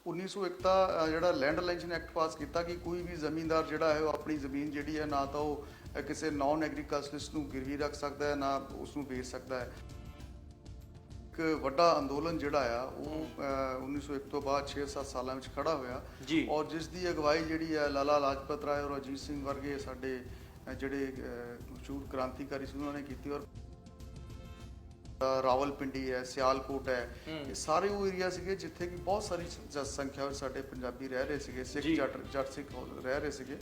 1901 ਦਾ ਜਿਹੜਾ land ਅਲਾਈਜਨ act pass ਕੀਤਾ ਕਿ ਕੋਈ ਵੀ ਜ਼ਮੀਨਦਾਰ ਜਿਹੜਾ ਹੈ ਉਹ ਆਪਣੀ ਜ਼ਮੀਨ ਜਿਹੜੀ ਹੈ ਨਾ ਤਾਂ ਉਹ ਕਿਸੇ ਨਾਨ ਐਗਰੀਕਲਚਰਿਸਟ ਨੂੰ ਗਿਰਵੀ ਰੱਖ ਸਕਦਾ ਹੈ, ਨਾ ਉਸ ਨੂੰ ਵੇਚ ਸਕਦਾ ਹੈ। ਇੱਕ ਵੱਡਾ ਅੰਦੋਲਨ ਜਿਹੜਾ ਆ ਉਹ 1901 ਤੋਂ ਬਾਅਦ 6-7 ਸਾਲਾਂ ਵਿੱਚ ਖੜਾ ਹੋਇਆ ਜੀ। ਔਰ ਜਿਸ ਦੀ ਅਗਵਾਈ ਜਿਹੜੀ ਹੈ ਲਾਲਾ ਲਾਜਪਤ ਰਾਏ ਔਰ ਅਜੀਤ ਸਿੰਘ ਵਰਗੇ ਸਾਡੇ ਜਿਹੜੇ ਮਸ਼ਹੂਰ ਕ੍ਰਾਂਤੀਕਾਰੀ ਸੀ ਉਹਨਾਂ ਨੇ ਕੀਤੀ। ਔਰ ਰਾਵਲਪਿੰਡੀ ਹੈ, ਸਿਆਲਕੋਟ ਹੈ, ਇਹ ਸਾਰੇ ਉਹ ਏਰੀਆ ਸੀਗੇ ਜਿੱਥੇ ਕਿ ਬਹੁਤ ਸਾਰੀ ਸੰਖਿਆ ਵਿੱਚ ਸਾਡੇ ਪੰਜਾਬੀ ਰਹਿ ਰਹੇ ਸੀਗੇ, ਸਿੱਖ ਜੱਟ ਸਿੱਖ ਰਹਿ ਰਹੇ ਸੀਗੇ।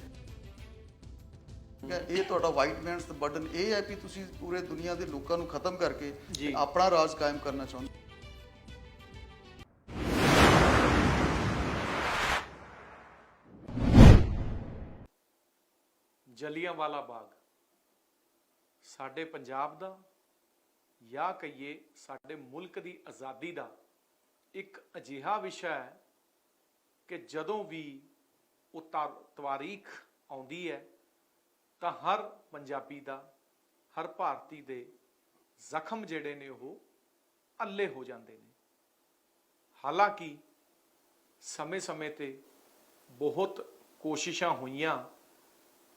ਇਹ ਤੁਹਾਡਾ ਵਾਈਟ ਮੈਨਸ ਦਾ ਬਰਡਨ ਇਹ ਹੈ ਕਿ ਤੁਸੀਂ ਪੂਰੇ ਦੁਨੀਆ ਦੇ ਲੋਕਾਂ ਨੂੰ ਖਤਮ ਕਰਕੇ ਆਪਣਾ ਰਾਜ ਕਾਇਮ ਕਰਨਾ ਚਾਹੁੰਦੇ। ਜਲਿਆਂਵਾਲਾ ਬਾਗ ਸਾਡੇ ਪੰਜਾਬ ਦਾ ਜਾਂ ਕਹੀਏ ਸਾਡੇ ਮੁਲਕ ਦੀ ਆਜ਼ਾਦੀ ਦਾ ਇੱਕ ਅਜਿਹਾ ਵਿਸ਼ਾ ਹੈ ਕਿ ਜਦੋਂ ਵੀ ਉਹ ਤਵਾਰੀਖ ਆਉਂਦੀ ਹੈ ਤਾਂ ਹਰ ਪੰਜਾਬੀ ਦਾ, ਹਰ ਭਾਰਤੀ ਦੇ ਜ਼ਖਮ ਜਿਹੜੇ ਨੇ ਉਹ ਅੱਲੇ ਹੋ ਜਾਂਦੇ ਨੇ। ਹਾਲਾਂਕਿ ਸਮੇਂ-ਸਮੇਂ ਤੇ ਬਹੁਤ ਕੋਸ਼ਿਸ਼ਾਂ ਹੋਈਆਂ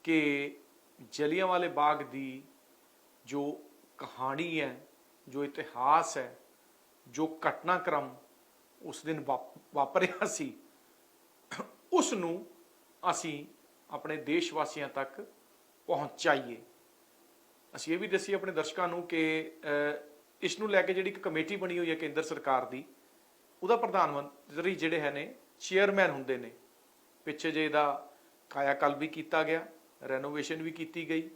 ਕਿ ਜਲਿਆਂਵਾਲੇ ਬਾਗ ਦੀ ਜੋ ਕਹਾਣੀ ਹੈ, ਜੋ ਇਤਿਹਾਸ ਹੈ, ਜੋ ਘਟਨਾਕ੍ਰਮ ਉਸ ਦਿਨ ਵਾਪਰਿਆ ਸੀ, ਉਸ ਨੂੰ ਅਸੀਂ ਆਪਣੇ ਦੇਸ਼ ਵਾਸੀਆਂ ਤੱਕ ਪਹੁੰਚਾਈਏ। ਅਸੀਂ ਇਹ ਵੀ ਦੱਸੀਏ ਆਪਣੇ ਦਰਸ਼ਕਾਂ ਨੂੰ ਕਿ ਇਸ ਨੂੰ ਲੈ ਕੇ ਜਿਹੜੀ ਇੱਕ ਕਮੇਟੀ ਬਣੀ ਹੋਈ ਹੈ ਕੇਂਦਰ ਸਰਕਾਰ ਦੀ, ਉਹਦਾ ਪ੍ਰਧਾਨ ਮੰਤਰੀ ਜਿਹੜੇ ਹੈ ਨੇ ਚੇਅਰਮੈਨ ਹੁੰਦੇ ਨੇ। ਪਿੱਛੇ ਜੇ ਇਹਦਾ ਕਾਇਆਕਲਪ ਵੀ ਕੀਤਾ ਗਿਆ, ਰੈਨੋਵੇਸ਼ਨ ਵੀ ਕੀਤੀ ਗਈ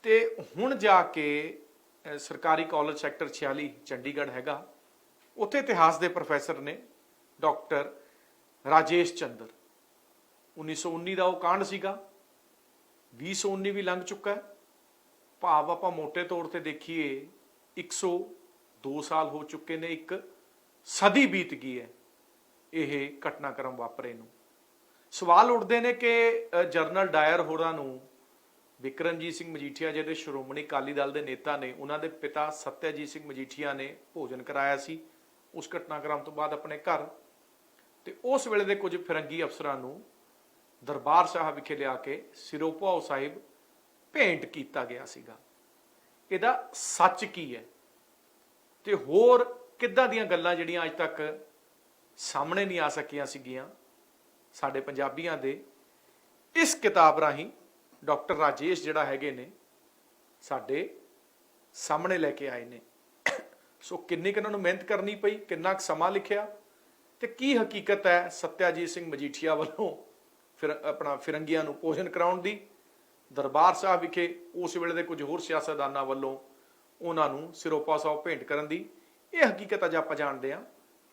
ਤੇ ਹੁਣ ਜਾ ਕੇ ਸਰਕਾਰੀ ਕਾਲਜ ਸੈਕਟਰ 46 ਚੰਡੀਗੜ੍ਹ ਹੈਗਾ, ਉੱਥੇ ਇਤਿਹਾਸ ਦੇ ਪ੍ਰੋਫੈਸਰ ਨੇ ਡਾਕਟਰ ਰਾਜੇਸ਼ ਚੰਦਰ। 1919 ਦਾ ਉਹ ਕਾਂਡ ਸੀਗਾ, 2019 ਵੀ ਲੰਘ ਚੁੱਕਾ ਹੈ। ਭਾਵ ਆਪਾਂ ਮੋਟੇ ਤੌਰ ਤੇ ਦੇਖੀਏ 102 ਸਾਲ ਹੋ ਚੁੱਕੇ ਨੇ, ਇੱਕ ਸਦੀ ਬੀਤ ਗਈ ਹੈ ਇਹ ਘਟਨਾਕ੍ਰਮ ਵਾਪਰੇ ਨੂੰ। ਸਵਾਲ ਉੱਠਦੇ ਨੇ ਕਿ ਜਨਰਲ ਡਾਇਰ ਹੋਰਾਂ ਨੂੰ ਬਿਕਰਮਜੀਤ ਸਿੰਘ ਮਜੀਠੀਆ ਜਿਹੜੇ ਸ਼੍ਰੋਮਣੀ ਅਕਾਲੀ ਦਲ ਦੇ ਨੇਤਾ ਨੇ, ਉਹਨਾਂ ਦੇ ਪਿਤਾ ਸਤਿਆਜੀਤ ਸਿੰਘ ਮਜੀਠੀਆ ਨੇ ਭੋਜਨ ਕਰਾਇਆ ਸੀ ਉਸ ਘਟਨਾਕ੍ਰਮ ਤੋਂ ਬਾਅਦ ਆਪਣੇ ਘਰ, ਤੇ ਉਸ ਵੇਲੇ ਦੇ ਕੁਝ ਫਿਰੰਗੀ ਅਫਸਰਾਂ ਨੂੰ ਦਰਬਾਰ ਸਾਹਿਬ ਵਿਖੇ ਲਿਆ ਕੇ ਸਿਰੋਂ ਭੋਗ ਸਾਹਿਬ ਭੇਂਟ ਕੀਤਾ ਗਿਆ ਸੀਗਾ। ਇਹਦਾ ਸੱਚ ਕੀ ਹੈ ਤੇ ਹੋਰ ਕਿੱਦਾਂ ਦੀਆਂ ਗੱਲਾਂ ਜਿਹੜੀਆਂ ਅੱਜ ਤੱਕ ਸਾਹਮਣੇ ਨਹੀਂ ਆ ਸਕੀਆਂ ਸੀਗੀਆਂ ਸਾਡੇ ਪੰਜਾਬੀਆਂ ਦੇ, ਇਸ ਕਿਤਾਬ ਰਾਹੀਂ ਡਾਕਟਰ ਰਾਜੇਸ਼ ਜਿਹੜਾ ਹੈਗੇ ਨੇ ਸਾਡੇ ਸਾਹਮਣੇ ਲੈ ਕੇ ਆਏ ਨੇ। ਸੋ ਕਿੰਨੀ ਕੁ ਇਹਨਾਂ ਨੂੰ ਮਿਹਨਤ ਕਰਨੀ ਪਈ, ਕਿੰਨਾ ਕੁ ਸਮਾਂ ਲਿਖਿਆ ਤੇ ਕੀ ਹਕੀਕਤ ਹੈ ਸਤਿਆਜੀਤ ਸਿੰਘ ਮਜੀਠੀਆ ਵੱਲੋਂ ਫਿਰ ਆਪਣਾ ਫਿਰੰਗੀਆਂ ਨੂੰ ਭੋਜਨ ਕਰਾਉਣ ਦੀ, ਦਰਬਾਰ ਸਾਹਿਬ ਵਿਖੇ ਉਸ ਵੇਲੇ ਦੇ ਕੁਝ ਹੋਰ ਸਿਆਸਤਦਾਨਾਂ ਵੱਲੋਂ ਉਹਨਾਂ ਨੂੰ ਸਿਰੋਪਾ ਸਾਹਿਬ ਭੇਂਟ ਕਰਨ ਦੀ। ਇਹ ਹਕੀਕਤ ਅੱਜ ਆਪਾਂ ਜਾਣਦੇ ਹਾਂ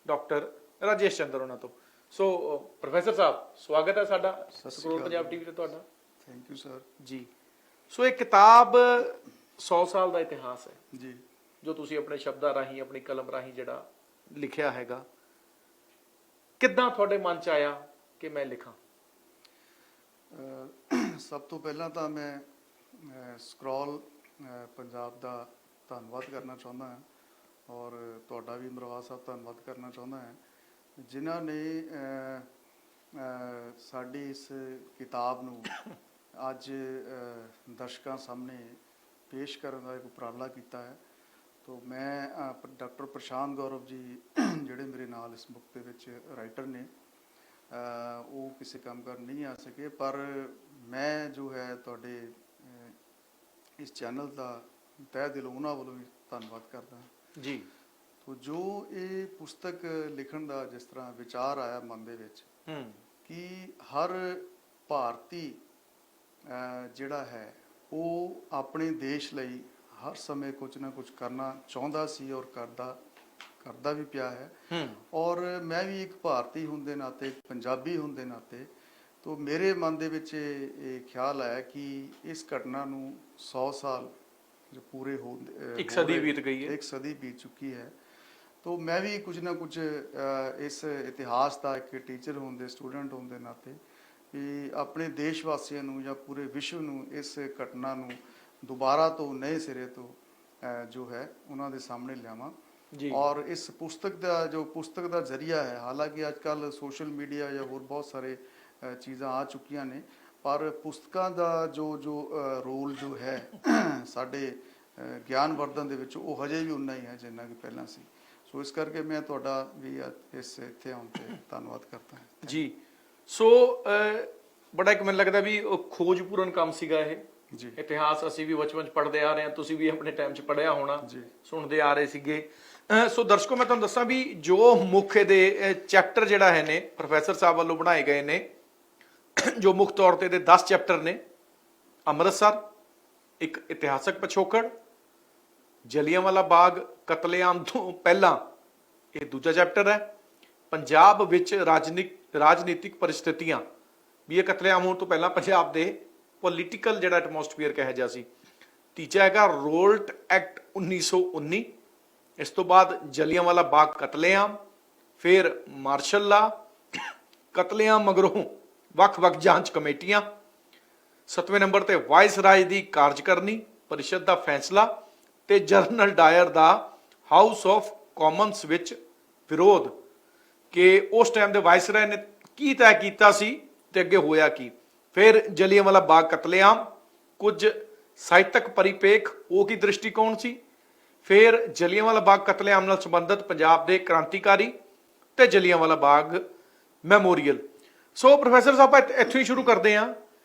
ਡਾਕਟਰ ਰਾਜੇਸ਼ ਚੰਦਰ ਉਹਨਾਂ ਤੋਂ। ਸੋ ਪ੍ਰੋਫੈਸਰ ਸਾਹਿਬ, ਸਵਾਗਤ ਹੈ ਸਾਡਾ ਸਕਰੋਲ ਪੰਜਾਬ ਟੀਵੀ ਤੇ ਤੁਹਾਡਾ। ਥੈਂਕ ਯੂ ਸਰ ਜੀ। ਸੋ ਇਹ ਕਿਤਾਬ 100 ਸਾਲ ਦਾ ਇਤਿਹਾਸ ਹੈ ਜੀ, ਜੋ ਤੁਸੀਂ ਆਪਣੇ ਸ਼ਬਦਾਂ ਰਾਹੀਂ, ਆਪਣੀ ਕਲਮ ਰਾਹੀਂ ਜਿਹੜਾ ਲਿਖਿਆ ਹੈਗਾ। ਕਿੱਦਾਂ ਤੁਹਾਡੇ ਮਨ 'ਚ ਆਇਆ ਕਿ ਮੈਂ ਲਿਖਾਂ? ਸਭ ਤੋਂ ਪਹਿਲਾਂ ਤਾਂ ਮੈਂ ਸਕਰੋਲ ਪੰਜਾਬ ਦਾ ਧੰਨਵਾਦ ਕਰਨਾ ਚਾਹੁੰਦਾ ਹਾਂ ਔਰ ਤੁਹਾਡਾ ਵੀ ਅਮਰਵਾਲ ਸਾਹਿਬ ਧੰਨਵਾਦ ਕਰਨਾ ਚਾਹੁੰਦਾ ਹਾਂ, ਜਿਨ੍ਹਾਂ ਨੇ ਸਾਡੀ ਇਸ ਕਿਤਾਬ ਨੂੰ ਅੱਜ ਦਰਸ਼ਕਾਂ ਸਾਹਮਣੇ ਪੇਸ਼ ਕਰਨ ਦਾ ਇੱਕ ਉਪਰਾਲਾ ਕੀਤਾ ਹੈ। ਤੋ ਮੈਂ ਡਾਕਟਰ ਪ੍ਰਸ਼ਾਂਤ ਗੌਰਵ ਜੀ ਜਿਹੜੇ ਮੇਰੇ ਨਾਲ ਇਸ ਬੁੱਕ ਦੇ ਵਿੱਚ ਰਾਈਟਰ ਨੇ, ਉਹ ਕਿਸੇ ਕੰਮ ਕਰ ਨਹੀਂ ਆ ਸਕੇ, ਪਰ ਮੈਂ ਜੋ ਹੈ ਤੁਹਾਡੇ ਇਸ ਚੈਨਲ ਦਾ ਤਹਿ ਦਿਲੋਂ ਉਹਨਾਂ ਵੱਲੋਂ ਵੀ ਧੰਨਵਾਦ ਕਰਦਾ ਜੀ। ਤੋ ਜੋ ਇਹ ਪੁਸਤਕ ਲਿਖਣ ਦਾ ਜਿਸ ਤਰ੍ਹਾਂ ਵਿਚਾਰ ਆਇਆ ਮਨ ਦੇ ਵਿੱਚ ਕਿ ਹਰ ਭਾਰਤੀ ਜਿਹੜਾ ਹੈ ਉਹ ਆਪਣੇ ਦੇਸ਼ ਲਈ ਹਰ ਸਮੇਂ ਕੁਝ ਨਾ ਕੁਝ ਕਰਨਾ ਚਾਹੁੰਦਾ ਸੀ ਔਰ ਕਰਦਾ ਵੀ ਪਿਆ ਹੈ। ਔਰ ਮੈਂ ਵੀ ਇੱਕ ਭਾਰਤੀ ਹੋਣ ਦੇ ਨਾਤੇ, ਇੱਕ ਪੰਜਾਬੀ ਹੋਣ ਦੇ ਨਾਤੇ, ਤੋ ਮੇਰੇ ਮਨ ਦੇ ਵਿੱਚ ਇਹ ਖਿਆਲ ਆਇਆ ਕਿ ਇਸ ਘਟਨਾ ਨੂੰ 100 ਸਾਲ ਜੋ ਪੂਰੇ ਹੋ, ਇੱਕ ਸਦੀ ਬੀਤ ਗਈ ਹੈ, ਇੱਕ ਸਦੀ ਬੀਤ ਚੁੱਕੀ ਹੈ। ਤੋ ਮੈਂ ਵੀ ਕੁਝ ਨਾ ਕੁਝ ਇਸ ਇਤਿਹਾਸ ਦਾ ਇੱਕ ਟੀਚਰ ਹੋਣ ਦੇ, ਸਟੂਡੈਂਟ ਹੋਣ ਦੇ ਨਾਤੇ ਕਿ ਆਪਣੇ ਦੇਸ਼ ਵਾਸੀਆਂ ਨੂੰ ਜਾਂ ਪੂਰੇ ਵਿਸ਼ਵ ਨੂੰ ਇਸ ਘਟਨਾ ਨੂੰ ਦੁਬਾਰਾ ਤੋਂ ਨਵੇਂ ਸਿਰੇ ਤੋਂ ਜੋ ਹੈ ਉਹਨਾਂ ਦੇ ਸਾਹਮਣੇ ਲਿਆਵਾਂ। ਜੀ ਔਰ ਇਸ ਪੁਸਤਕ ਦਾ ਜ਼ਰੀਆ ਹੈ, ਹਾਲਾਂਕਿ ਅੱਜ ਕੱਲ ਸੋਸ਼ਲ ਮੀਡੀਆ ਜਾਂ ਹੋਰ ਬਹੁਤ ਸਾਰੇ ਚੀਜ਼ਾਂ ਆ ਚੁੱਕੀਆਂ ਨੇ, ਪਰ ਪੁਸਤਕਾਂ ਦਾ ਜੋ ਰੋਲ ਜੋ ਹੈ ਸਾਡੇ ਗਿਆਨ ਵਰਧਨ ਦੇ ਵਿੱਚ, ਉਹ ਹਜੇ ਵੀ ਉਨਾ ਹੀ ਹੈ ਜਿੰਨਾ ਕਿ ਪਹਿਲਾਂ ਸੀ। ਸੋ ਇਸ ਕਰਕੇ ਮੈਂ ਤੁਹਾਡਾ ਵੀ ਇਸ ਇੱਥੇ ਆਉਣ ਤੇ ਧੰਨਵਾਦ ਕਰਦਾ ਹਾਂ ਜੀ। ਸੋ ਬੜਾ ਇੱਕ ਮੈਨੂੰ ਲੱਗਦਾ ਵੀ ਉਹ ਖੋਜਪੂਰਨ ਕੰਮ ਸੀਗਾ ਇਹ ਜੀ। ਇਤਿਹਾਸ ਅਸੀਂ ਵੀ ਬਚਪਨ ਚ ਪੜ੍ਹਦੇ ਆ ਰਹੇ ਹਾਂ, ਤੁਸੀਂ ਵੀ ਆਪਣੇ ਟਾਈਮ ਚ ਪੜ੍ਹਿਆ ਹੋਣਾ, ਜੀ। ਸੁਣਦੇ ਆ ਰਹੇ ਸੀਗੇ। ਸੋ ਦਰਸ਼ਕੋ, ਮੈਂ ਤੁਹਾਨੂੰ ਦੱਸਾਂ ਵੀ ਜੋ ਮੁੱਖ ਇਹਦੇ ਚੈਪਟਰ ਜਿਹੜਾ ਹੈ ਨੇ ਪ੍ਰੋਫੈਸਰ ਸਾਹਿਬ ਵੱਲੋਂ ਬਣਾਏ ਗਏ ਨੇ, ਜੋ ਮੁੱਖ ਤੌਰ ਤੇ ਇਹਦੇ 10 ਚੈਪਟਰ ਨੇ। ਅੰਮ੍ਰਿਤਸਰ, ਇੱਕ ਇਤਿਹਾਸਕ ਪਿਛੋਕੜ, ਜਲਿਆਂਵਾਲਾ ਬਾਗ ਕਤਲੇਆਮ ਤੋਂ ਪਹਿਲਾਂ, ਇਹ ਦੂਜਾ ਚੈਪਟਰ ਹੈ। ਪੰਜਾਬ ਵਿੱਚ ਰਾਜਨੀਤਿਕ ਪਰਿਸਥਿਤੀਆਂ, ਵੀ ਇਹ ਕਤਲੇਆਮ ਹੋਣ ਤੋਂ ਪਹਿਲਾਂ ਪੰਜਾਬ ਦੇ ਪੋਲੀਟੀਕਲ ਜਿਹੜਾ ਐਟਮੋਸਫੀਅਰ ਕਿਹੋ ਜਿਹਾ ਸੀ। ਤੀਜਾ ਹੈਗਾ ਰੋਲਟ ਐਕਟ 1919, ਇਸ ਤੋਂ ਬਾਅਦ ਜਲਿਆਂਵਾਲਾ ਬਾਗ ਕਤਲੇਆਮ, ਫਿਰ ਮਾਰਸ਼ਲ ਲਾ, ਕਤਲੇਆਮ ਮਗਰੋਂ ਵੱਖ-ਵੱਖ ਜਾਂਚ ਕਮੇਟੀਆਂ। 7ਵੇਂ ਨੰਬਰ ਤੇ ਵਾਇਸਰਾਏ ਦੀ ਕਾਰਜਕਰਨੀ ਪਰਿਸ਼ਦ ਦਾ ਫੈਸਲਾ ਤੇ general Dyer the house of Commons ਵਿੱਚ ਵਿਰੋਧ, ਕਿ ਉਸ ਟਾਈਮ ਦੇ ਵਾਇਸਰਾਏ ਨੇ ਕੀ ਤੈਅ ਕੀਤਾ ਸੀ ਤੇ ਅੱਗੇ ਹੋਇਆ ਕੀ। ਫਿਰ ਜਲਿਆਂਵਾਲਾ ਬਾਗ ਕਤਲੇਆਮ, ਕੁਝ ਸਾਹਿਤਕ ਪਰਿਪੇਖ, ਉਹ ਕੀ ਦ੍ਰਿਸ਼ਟੀਕੋਣ ਸੀ। ਫਿਰ ਜਲਿਆਂਵਾਲਾ ਬਾਗ ਕਤਲੇਆਮ ਨਾਲ ਸੰਬੰਧਿਤ ਪੰਜਾਬ ਦੇ ਕ੍ਰਾਂਤੀਕਾਰੀ ਤੇ ਜਲਿਆਂਵਾਲਾ ਬਾਗ ਮੈਮੋਰੀਅਲ। ਸੋ ਪ੍ਰੋਫੈਸਰ ਸਾਹਿਬ, ਇੱਥੋਂ ਹੀ ਸ਼ੁਰੂ ਕਰਦੇ ਹਾਂ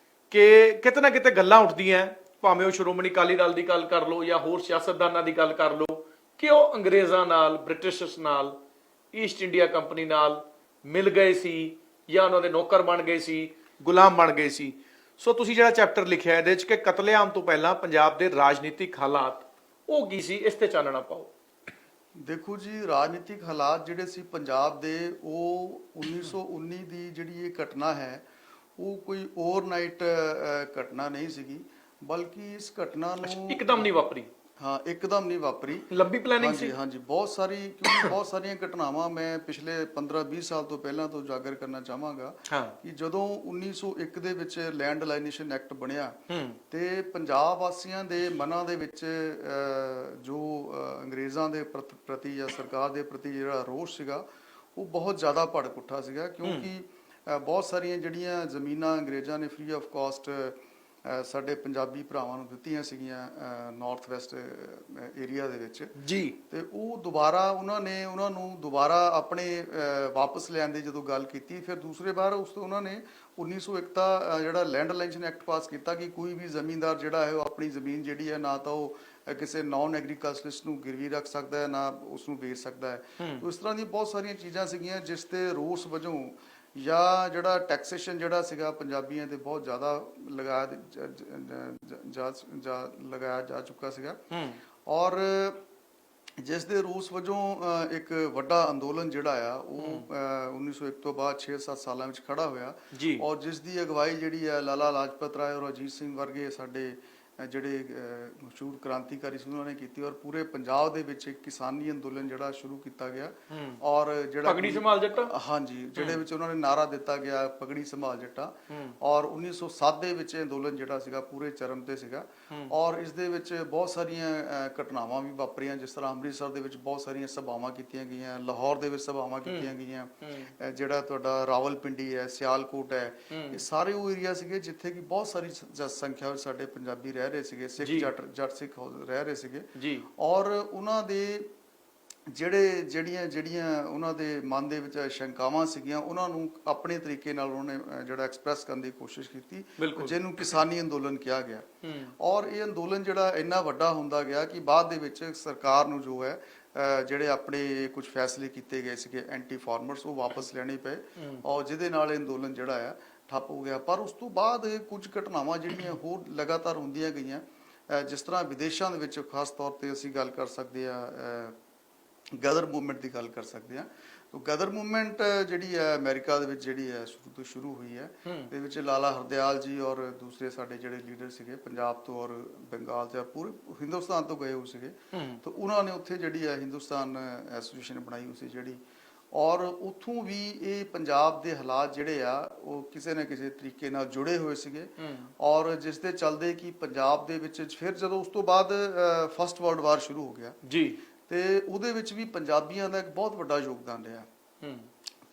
ਕਿ ਕਿਤੇ ਨਾ ਕਿਤੇ ਗੱਲਾਂ ਉੱਠਦੀਆਂ, ਭਾਵੇਂ ਉਹ ਸ਼੍ਰੋਮਣੀ ਅਕਾਲੀ ਦਲ ਦੀ ਗੱਲ ਕਰ ਲਓ ਜਾਂ ਹੋਰ ਸਿਆਸਤਦਾਨਾਂ ਦੀ ਗੱਲ ਕਰ ਲਓ, ਕਿ ਉਹ ਅੰਗਰੇਜ਼ਾਂ ਨਾਲ, ਬ੍ਰਿਟਿਸ਼ਰਸ ਨਾਲ, ਈਸਟ ਇੰਡੀਆ ਕੰਪਨੀ ਨਾਲ ਮਿਲ ਗਏ ਸੀ ਜਾਂ ਉਹਨਾਂ ਦੇ ਨੌਕਰ ਬਣ ਗਏ ਸੀ, ਗੁਲਾਮ ਬਣ ਗਏ ਸੀ। ਸੋ ਤੁਸੀਂ ਜਿਹੜਾ ਚੈਪਟਰ ਲਿਖਿਆ ਇਹਦੇ 'ਚ ਕਿ ਕਤਲੇਆਮ ਤੋਂ ਪਹਿਲਾਂ ਪੰਜਾਬ ਦੇ ਰਾਜਨੀਤਿਕ ਹਾਲਾਤ, ਉਹ ਕੀ ਸੀ, ਇਸ ਤੇ ਚਾਨਣਾ ਪਾਓ। ਦੇਖੋ ਜੀ, ਰਾਜਨੀਤਿਕ ਹਾਲਾਤ ਜਿਹੜੇ ਸੀ ਪੰਜਾਬ ਦੇ, ਉਹ 1919 ਦੀ ਜਿਹੜੀ ਇਹ ਘਟਨਾ ਹੈ, ਉਹ ਕੋਈ ਓਵਰਨਾਈਟ ਘਟਨਾ ਨਹੀਂ ਸੀਗੀ, ਬਲਕਿ ਇਸ ਘਟਨਾ ਨੂੰ ਇੱਕਦਮ ਨਹੀਂ ਵਾਪਰੀ। ਹਾਂ, ਇੱਕਦਮ ਨਹੀਂ ਵਾਪਰੀ, ਲੰਬੀ ਪਲੈਨਿੰਗ ਸੀ। ਹਾਂਜੀ, ਕਿਉਂਕਿ ਬਹੁਤ ਸਾਰੀਆਂ ਘਟਨਾਵਾਂ ਮੈਂ ਪਿਛਲੇ 15-20 ਸਾਲ ਤੋਂ ਪਹਿਲਾਂ ਤੋਂ ਉਜਾਗਰ ਕਰਨਾ ਚਾਹਾਂਗਾ ਕਿ ਜਦੋਂ 1901 ਦੇ ਵਿੱਚ ਲੈਂਡ ਅਲਾਈਨੇਸ਼ਨ ਐਕਟ ਬਣਿਆ ਤੇ ਪੰਜਾਬ ਵਾਸੀਆਂ ਦੇ ਮਨਾਂ ਦੇ ਵਿੱਚ ਜੋ ਅੰਗਰੇਜ਼ਾਂ ਦੇ ਪ੍ਰਤੀ ਜਾਂ ਸਰਕਾਰ ਦੇ ਪ੍ਰਤੀ ਜਿਹੜਾ ਰੋਸ ਸੀਗਾ, ਉਹ ਬਹੁਤ ਜ਼ਿਆਦਾ ਭੜਕ ਉੱਠਾ ਸੀਗਾ, ਕਿਉਂਕਿ ਬਹੁਤ ਸਾਰੀਆਂ ਜਿਹੜੀਆਂ ਜ਼ਮੀਨਾਂ ਅੰਗਰੇਜ਼ਾਂ ਨੇ ਫ੍ਰੀ ਆਫ ਕਾਸਟ ਸਾਡੇ ਪੰਜਾਬੀ ਭਰਾਵਾਂ ਨੂੰ ਦਿੱਤੀਆਂ ਸੀਗੀਆਂ ਨਾਰਥ ਵੈਸਟ ਏਰੀਆ ਦੇ ਵਿੱਚ ਜੀ, ਤੇ ਉਹ ਦੁਬਾਰਾ ਉਹਨਾਂ ਨੂੰ ਦੁਬਾਰਾ ਆਪਣੇ ਵਾਪਸ ਲੈਣ ਦੀ ਜਦੋਂ ਗੱਲ ਕੀਤੀ, ਫਿਰ ਦੂਸਰੇ ਵਾਰ ਉਸ ਤੋਂ ਉਹਨਾਂ ਨੇ 1901 ਦਾ ਜਿਹੜਾ ਲੈਂਡ ਅਲਾਈਨੇਸ਼ਨ ਐਕਟ ਪਾਸ ਕੀਤਾ ਕਿ ਕੋਈ ਵੀ ਜ਼ਮੀਨਦਾਰ ਜਿਹੜਾ ਹੈ ਉਹ ਆਪਣੀ ਜ਼ਮੀਨ ਜਿਹੜੀ ਹੈ ਨਾ ਤਾਂ ਉਹ ਕਿਸੇ ਨਾਨ ਐਗਰੀਕਲਚਰਿਸਟ ਨੂੰ ਗਿਰਵੀ ਰੱਖ ਸਕਦਾ ਹੈ, ਨਾ ਉਸ ਨੂੰ ਵੇਚ ਸਕਦਾ ਹੈ। ਤਾਂ ਇਸ ਤਰ੍ਹਾਂ ਦੀਆਂ ਬਹੁਤ ਸਾਰੀਆਂ ਚੀਜ਼ਾਂ ਸੀਗੀਆਂ ਜਿਸ ਤੇ ਰੋਸ ਵਜੋਂ ਜਾਂ ਜਿਹੜਾ ਟੈਕਸੇਸ਼ਨ ਜਿਹੜਾ ਸੀਗਾ ਪੰਜਾਬੀਆਂ ਤੇ ਬਹੁਤ ਜ਼ਿਆਦਾ ਲਗਾਇਆ ਜਾ ਚੁੱਕਾ ਸੀਗਾ, ਔਰ ਜਿਸ ਦੇ ਰੂਸ ਵਜੋਂ ਇੱਕ ਵੱਡਾ ਅੰਦੋਲਨ ਜਿਹੜਾ ਆ ਉਹ 1901 ਤੋਂ ਬਾਅਦ 6-7 ਸਾਲਾਂ ਵਿੱਚ ਖੜਾ ਹੋਇਆ, ਔਰ ਜਿਸ ਦੀ ਅਗਵਾਈ ਜਿਹੜੀ ਹੈ ਲਾਲਾ ਲਾਜਪਤ ਰਾਏ ਔਰ ਅਜੀਤ ਸਿੰਘ ਵਰਗੇ ਸਾਡੇ ਜਿਹੜੇ ਮਸ਼ਹੂਰ ਕ੍ਰਾਂਤੀਕਾਰੀ ਸੀ ਉਹਨਾਂ ਨੇ ਕੀਤੀ, ਔਰ ਪੂਰੇ ਪੰਜਾਬ ਦੇ ਵਿੱਚ ਇੱਕ ਕਿਸਾਨੀ ਅੰਦੋਲਨ ਜਿਹੜਾ ਸ਼ੁਰੂ ਕੀਤਾ ਗਿਆ, ਔਰ ਜਿਹੜਾ ਪਗੜੀ ਸੰਭਾਲ ਜੱਟਾ, ਹਾਂਜੀ, ਜਿਹੜੇ ਵਿੱਚ ਉਹਨਾਂ ਨੇ ਨਾਰਾ ਦਿੱਤਾ ਗਿਆ ਪਗੜੀ ਸੰਭਾਲ ਜੱਟਾ, ਔਰ 1907 ਦੇ ਵਿੱਚ ਅੰਦੋਲਨ ਜਿਹੜਾ ਸੀਗਾ ਪੂਰੇ ਚਰਮ ਤੇ ਸੀਗਾ, ਔਰ ਇਸ ਦੇ ਵਿੱਚ ਬਹੁਤ ਸਾਰੀਆਂ ਘਟਨਾਵਾਂ ਵੀ ਵਾਪਰੀਆਂ, ਜਿਸ ਤਰ੍ਹਾਂ ਅੰਮ੍ਰਿਤਸਰ ਦੇ ਵਿੱਚ ਬਹੁਤ ਸਾਰੀਆਂ ਸਭਾਵਾਂ ਕੀਤੀਆਂ ਗਈਆਂ, ਲਾਹੌਰ ਦੇ ਵਿੱਚ ਸਭਾਵਾਂ ਕੀਤੀਆਂ ਗਈਆਂ, ਜਿਹੜਾ ਤੁਹਾਡਾ ਰਾਵਲਪਿੰਡੀ ਹੈ, ਸਿਆਲਕੋਟ ਹੈ, ਇਹ ਸਾਰੇ ਉਹ ਏਰੀਆ ਸੀਗੇ ਜਿੱਥੇ ਕਿ ਬਹੁਤ ਸਾਰੀ ਸੰਖਿਆ ਵਿੱਚ ਸਾਡੇ ਪੰਜਾਬੀ ਰਹਿ ਰਹੇ ਸੀਗੇ, ਸਿੱਖ ਜੱਟ ਸਿੱਖ ਰਹਿ ਰਹੇ ਸੀਗੇ, ਔਰ ਉਹਨਾਂ ਦੇ ਜਿਹੜੀਆਂ ਉਹਨਾਂ ਦੇ ਮਨ ਦੇ ਵਿੱਚ ਸ਼ੰਕਾਵਾਂ ਸੀਗੀਆਂ, ਉਹਨਾਂ ਨੂੰ ਆਪਣੇ ਤਰੀਕੇ ਨਾਲ ਉਹਨਾਂ ਨੇ ਜਿਹੜਾ ਐਕਸਪ੍ਰੈਸ ਕਰਨ ਦੀ ਕੋਸ਼ਿਸ਼ ਕੀਤੀ, ਜਿਹਨੂੰ ਕਿਸਾਨੀ ਅੰਦੋਲਨ ਕਿਹਾ ਗਿਆ। ਔਰ ਇਹ ਅੰਦੋਲਨ ਜਿਹੜਾ ਇੰਨਾ ਵੱਡਾ ਹੁੰਦਾ ਗਿਆ ਕਿ ਬਾਅਦ ਦੇ ਵਿੱਚ ਸਰਕਾਰ ਨੂੰ ਜੋ ਹੈ ਜਿਹੜੇ ਆਪਣੇ ਕੁਝ ਫੈਸਲੇ ਕੀਤੇ ਗਏ ਸੀਗੇ ਐਂਟੀ ਫਾਰਮਰਸ, ਉਹ ਵਾਪਸ ਲੈਣੇ ਪਏ, ਔਰ ਜਿਹਦੇ ਨਾਲ ਇਹ ਅੰਦੋਲਨ ਜਿਹੜਾ ਆ ਠੱਪ ਹੋ ਗਿਆ। ਪਰ ਉਸ ਤੋਂ ਬਾਅਦ ਕੁਝ ਘਟਨਾਵਾਂ ਜਿਹੜੀਆਂ ਹੋਰ ਲਗਾਤਾਰ ਹੁੰਦੀਆਂ ਗਈਆਂ, ਜਿਸ ਤਰ੍ਹਾਂ ਵਿਦੇਸ਼ਾਂ ਦੇ ਵਿੱਚ ਖਾਸ ਤੌਰ ਤੇ ਅਸੀਂ ਗੱਲ ਕਰ ਸਕਦੇ ਹਾਂ, ਗਦਰ ਮੂਵਮੈਂਟ ਦੀ ਗੱਲ ਕਰ ਸਕਦੇ ਹਾਂ। ਗਦਰ ਮੂਵਮੈਂਟ ਜਿਹੜੀ ਹੈ ਅਮਰੀਕਾ ਦੇ ਵਿੱਚ ਜਿਹੜੀ ਹੈ ਸ਼ੁਰੂ ਹੋਈ ਹੈ, ਇਹਦੇ ਵਿੱਚ ਲਾਲਾ ਹਰਦਿਆਲ ਜੀ ਔਰ ਦੂਸਰੇ ਸਾਡੇ ਜਿਹੜੇ ਲੀਡਰ ਸੀਗੇ ਪੰਜਾਬ ਤੋਂ ਔਰ ਬੰਗਾਲ ਤੇ ਪੂਰੇ ਹਿੰਦੁਸਤਾਨ ਤੋਂ ਗਏ ਹੋਏ ਸੀਗੇ, ਤਾਂ ਉਹਨਾਂ ਨੇ ਉੱਥੇ ਜਿਹੜੀ ਹੈ ਹਿੰਦੁਸਤਾਨ ਐਸੋਸੀਏਸ਼ਨ ਬਣਾਈ ਹੋਈ ਸੀ ਜਿਹੜੀ, ਔਰ ਉੱਥੋਂ ਵੀ ਇਹ ਪੰਜਾਬ ਦੇ ਹਾਲਾਤ ਜਿਹੜੇ ਆ ਉਹ ਕਿਸੇ ਨਾ ਕਿਸੇ ਤਰੀਕੇ ਨਾਲ ਜੁੜੇ ਹੋਏ ਸੀਗੇ, ਔਰ ਜਿਸ ਦੇ ਚੱਲਦੇ ਕਿ ਪੰਜਾਬ ਦੇ ਵਿੱਚ ਫਿਰ ਜਦੋਂ ਉਸ ਤੋਂ ਬਾਅਦ ਫਸਟ ਵਰਲਡ ਵਾਰ ਸ਼ੁਰੂ ਹੋ ਗਿਆ ਜੀ, ਤੇ ਉਹਦੇ ਵਿੱਚ ਵੀ ਪੰਜਾਬੀਆਂ ਦਾ ਇੱਕ ਬਹੁਤ ਵੱਡਾ ਯੋਗਦਾਨ ਰਿਹਾ।